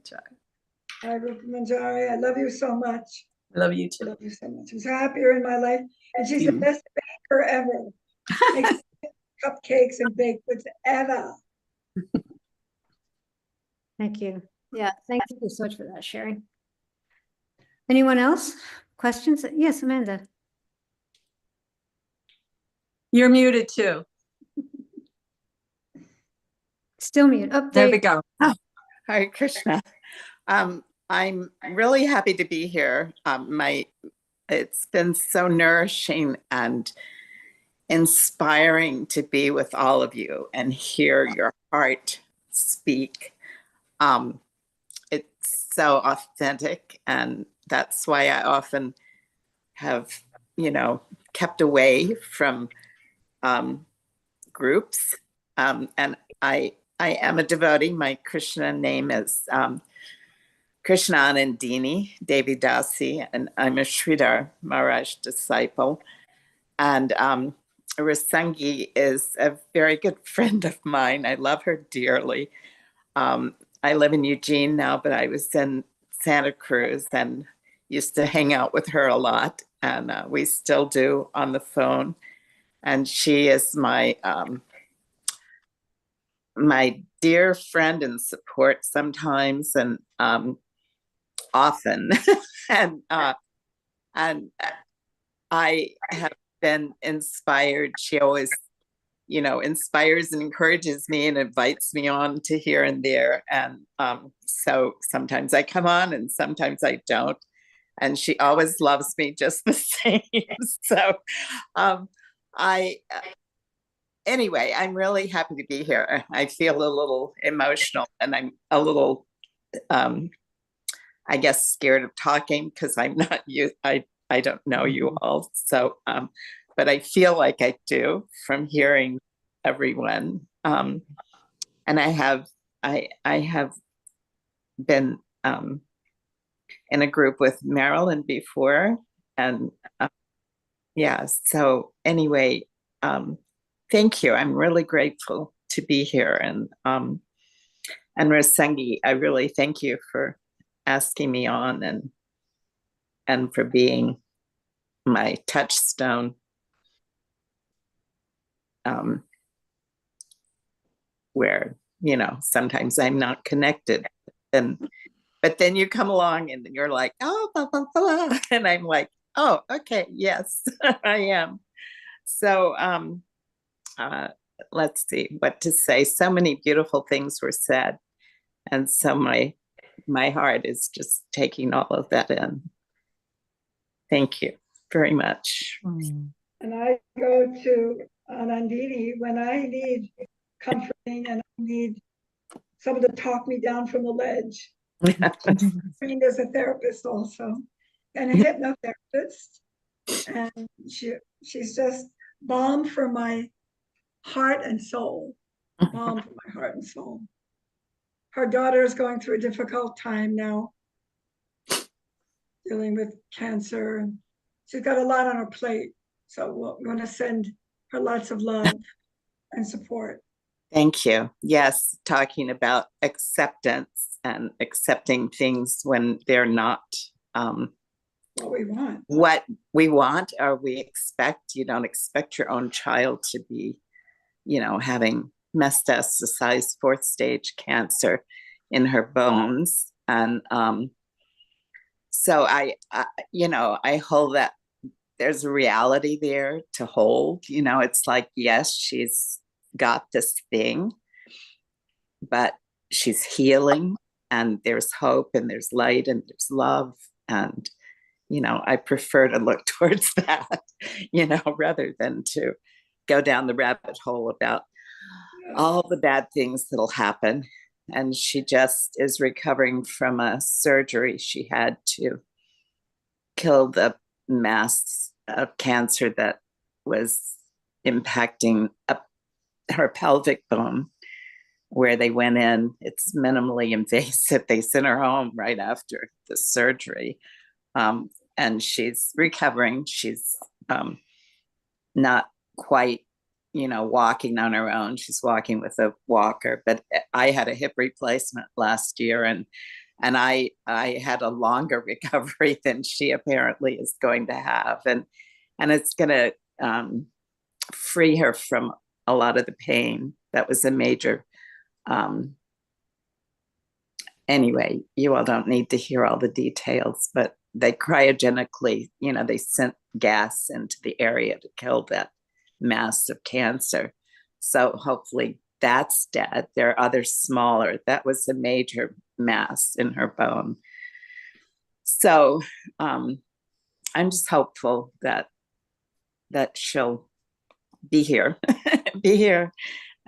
Hi, Manjari. I love you so much. I love you too. I love you so much. I'm so happy you're in my life, and she's the best baker ever. Makes cupcakes and baked goods ever. Thank you. Yeah, thank you so much for that, Sherry. Anyone else? Questions? Yes, Amanda. You're muted too. Still muted. Oh, there we go. Oh, Hare Krishna. I'm really happy to be here. It's been so nourishing and inspiring to be with all of you and hear your heart speak. It's so authentic, and that's why I often have, kept away from groups. And I am a devotee. My Krishna name is Krishnanandini Devi Dasi, and I'm a Sridhar Maharaj disciple. And Rasangi is a very good friend of mine. I love her dearly. I live in Eugene now, but I was in Santa Cruz and used to hang out with her a lot. And we still do on the phone. And she is my my dear friend and support sometimes and often. and I have been inspired. She always, inspires and encourages me and invites me on to here and there. And so sometimes I come on and sometimes I don't. And she always loves me just the same. So anyway, I'm really happy to be here. I feel a little emotional and I'm a little, I guess, scared of talking because I'm not you. I don't know you all. So, but I feel like I do from hearing everyone. And I have been in a group with Marilyn before. And yeah, so anyway, thank you. I'm really grateful to be here. And Rasangi, I really thank you for asking me on and for being my touchstone. Where, sometimes I'm not connected. But then you come along and you're like, oh, blah, blah, blah. And I'm like, oh, okay, yes, I am. So let's see what to say. So many beautiful things were said, and so my heart is just taking all of that in. Thank you very much. And I go to Nandini when I need comforting and I need someone to talk me down from the ledge. Trained as a therapist also, and a hypnotherapist. And she's just balm for my heart and soul. Balm for my heart and soul. Her daughter is going through a difficult time now, dealing with cancer, and she's got a lot on her plate. So we want to send her lots of love and support. Thank you. Yes, talking about acceptance and accepting things when they're not what we want or we expect. You don't expect your own child to be, having metastasized 4th stage cancer in her bones. And so I hold that there's a reality there to hold. It's like, yes, she's got this thing, but she's healing, and there's hope, and there's light, and there's love. And, I prefer to look towards that, rather than to go down the rabbit hole about all the bad things that'll happen. And she just is recovering from a surgery she had to kill the mass of cancer that was impacting her pelvic bone, where they went in. It's minimally invasive. They sent her home right after the surgery. And she's recovering. She's not quite, walking on her own. She's walking with a walker. But I had a hip replacement last year, and I had a longer recovery than she apparently is going to have. And it's going to free her from a lot of the pain. That was a major, anyway, you all don't need to hear all the details, but they cryogenically, they sent gas into the area to kill that mass of cancer. So hopefully that's dead. There are others smaller. That was a major mass in her bone. So I'm just hopeful that she'll be here,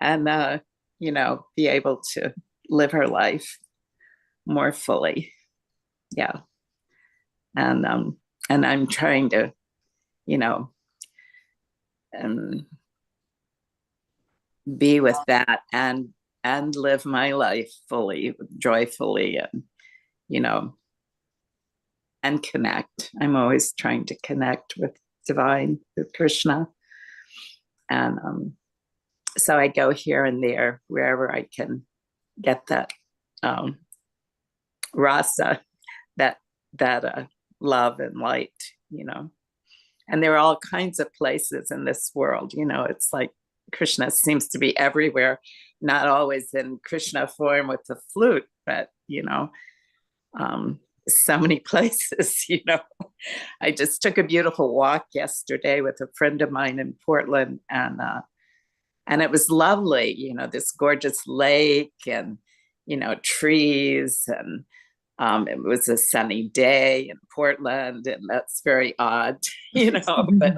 and be able to live her life more fully. Yeah. And I'm trying to, be with that and live my life fully, joyfully, and and connect. I'm always trying to connect with divine, with Krishna. And so I go here and there, wherever I can get that rasa, that love and light, and there are all kinds of places in this world. It's like Krishna seems to be everywhere, not always in Krishna form with the flute, but so many places. I just took a beautiful walk yesterday with a friend of mine in Portland, and it was lovely. This gorgeous lake and trees, and it was a sunny day in Portland, and that's very odd, but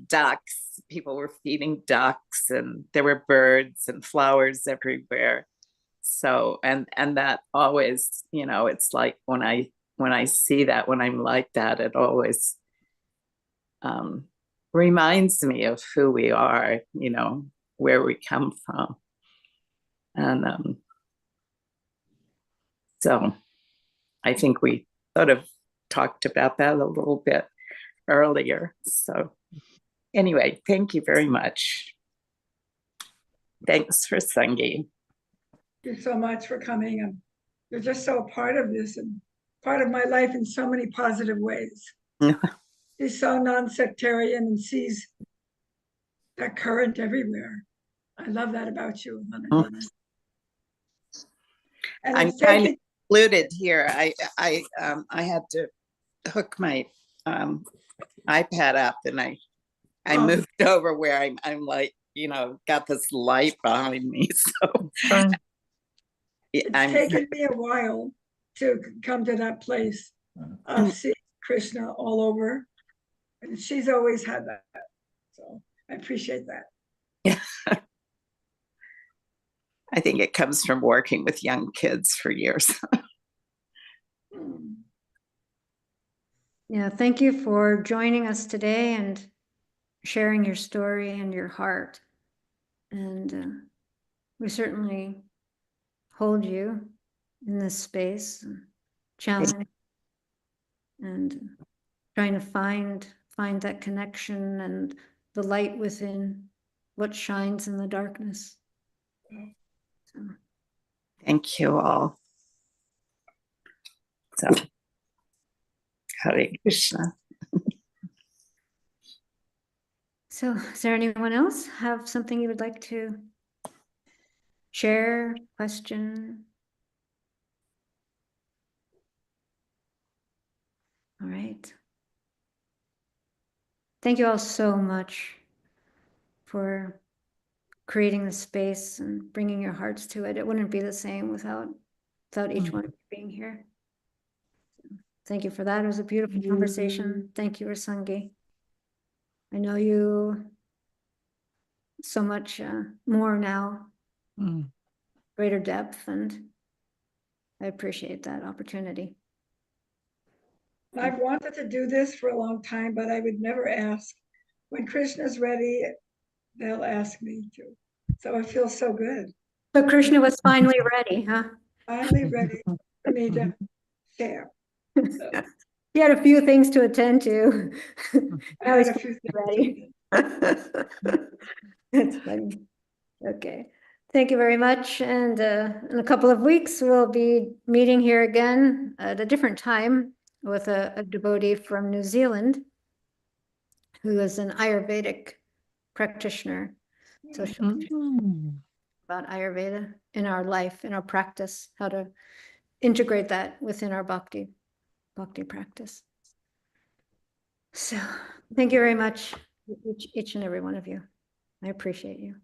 ducks, people were feeding ducks, and there were birds and flowers everywhere. So, and that always, it's like when I see that, when I'm like that, it always reminds me of who we are, where we come from. And so I think we sort of talked about that a little bit earlier. So anyway, thank you very much. Thanks, Rasangi. Thank you so much for coming. And you're just so part of this and part of my life in so many positive ways. He's so non-sectarian and sees that current everywhere. I love that about you. And I'm kind of included here. I had to hook my iPad up, and I moved over where I'm like got this light behind me. So Fun. It's I'm taken me a while to come to that place of seeing Krishna all over. And she's always had that. So I appreciate that. I think it comes from working with young kids for years. Hmm. Yeah, thank you for joining us today and sharing your story and your heart. And we certainly hold you in this space, challenge, and trying to find that connection and the light within what shines in the darkness. So. Thank you all. So, Hare Krishna. So, is there anyone else have something you would like to share, question? All right. Thank you all so much for creating the space and bringing your hearts to it. It wouldn't be the same without each one of you being here. Thank you for that. It was a beautiful conversation. Thank you, Rasangi. I know you so much more now, greater depth, and I appreciate that opportunity. I've wanted to do this for a long time, but I would never ask. When Krishna's ready, they'll ask me to. So it feels so good. So Krishna was finally ready, huh? Finally ready for me to share. He had a few things to attend to. I Now had he's a few things ready. That's funny. Okay. Thank you very much. And in a couple of weeks, we'll be meeting here again at a different time with a devotee from New Zealand who is an Ayurvedic practitioner. So she'll teach about Ayurveda in our life, in our practice, how to integrate that within our bhakti practice. So thank you very much, each and every one of you. I appreciate you.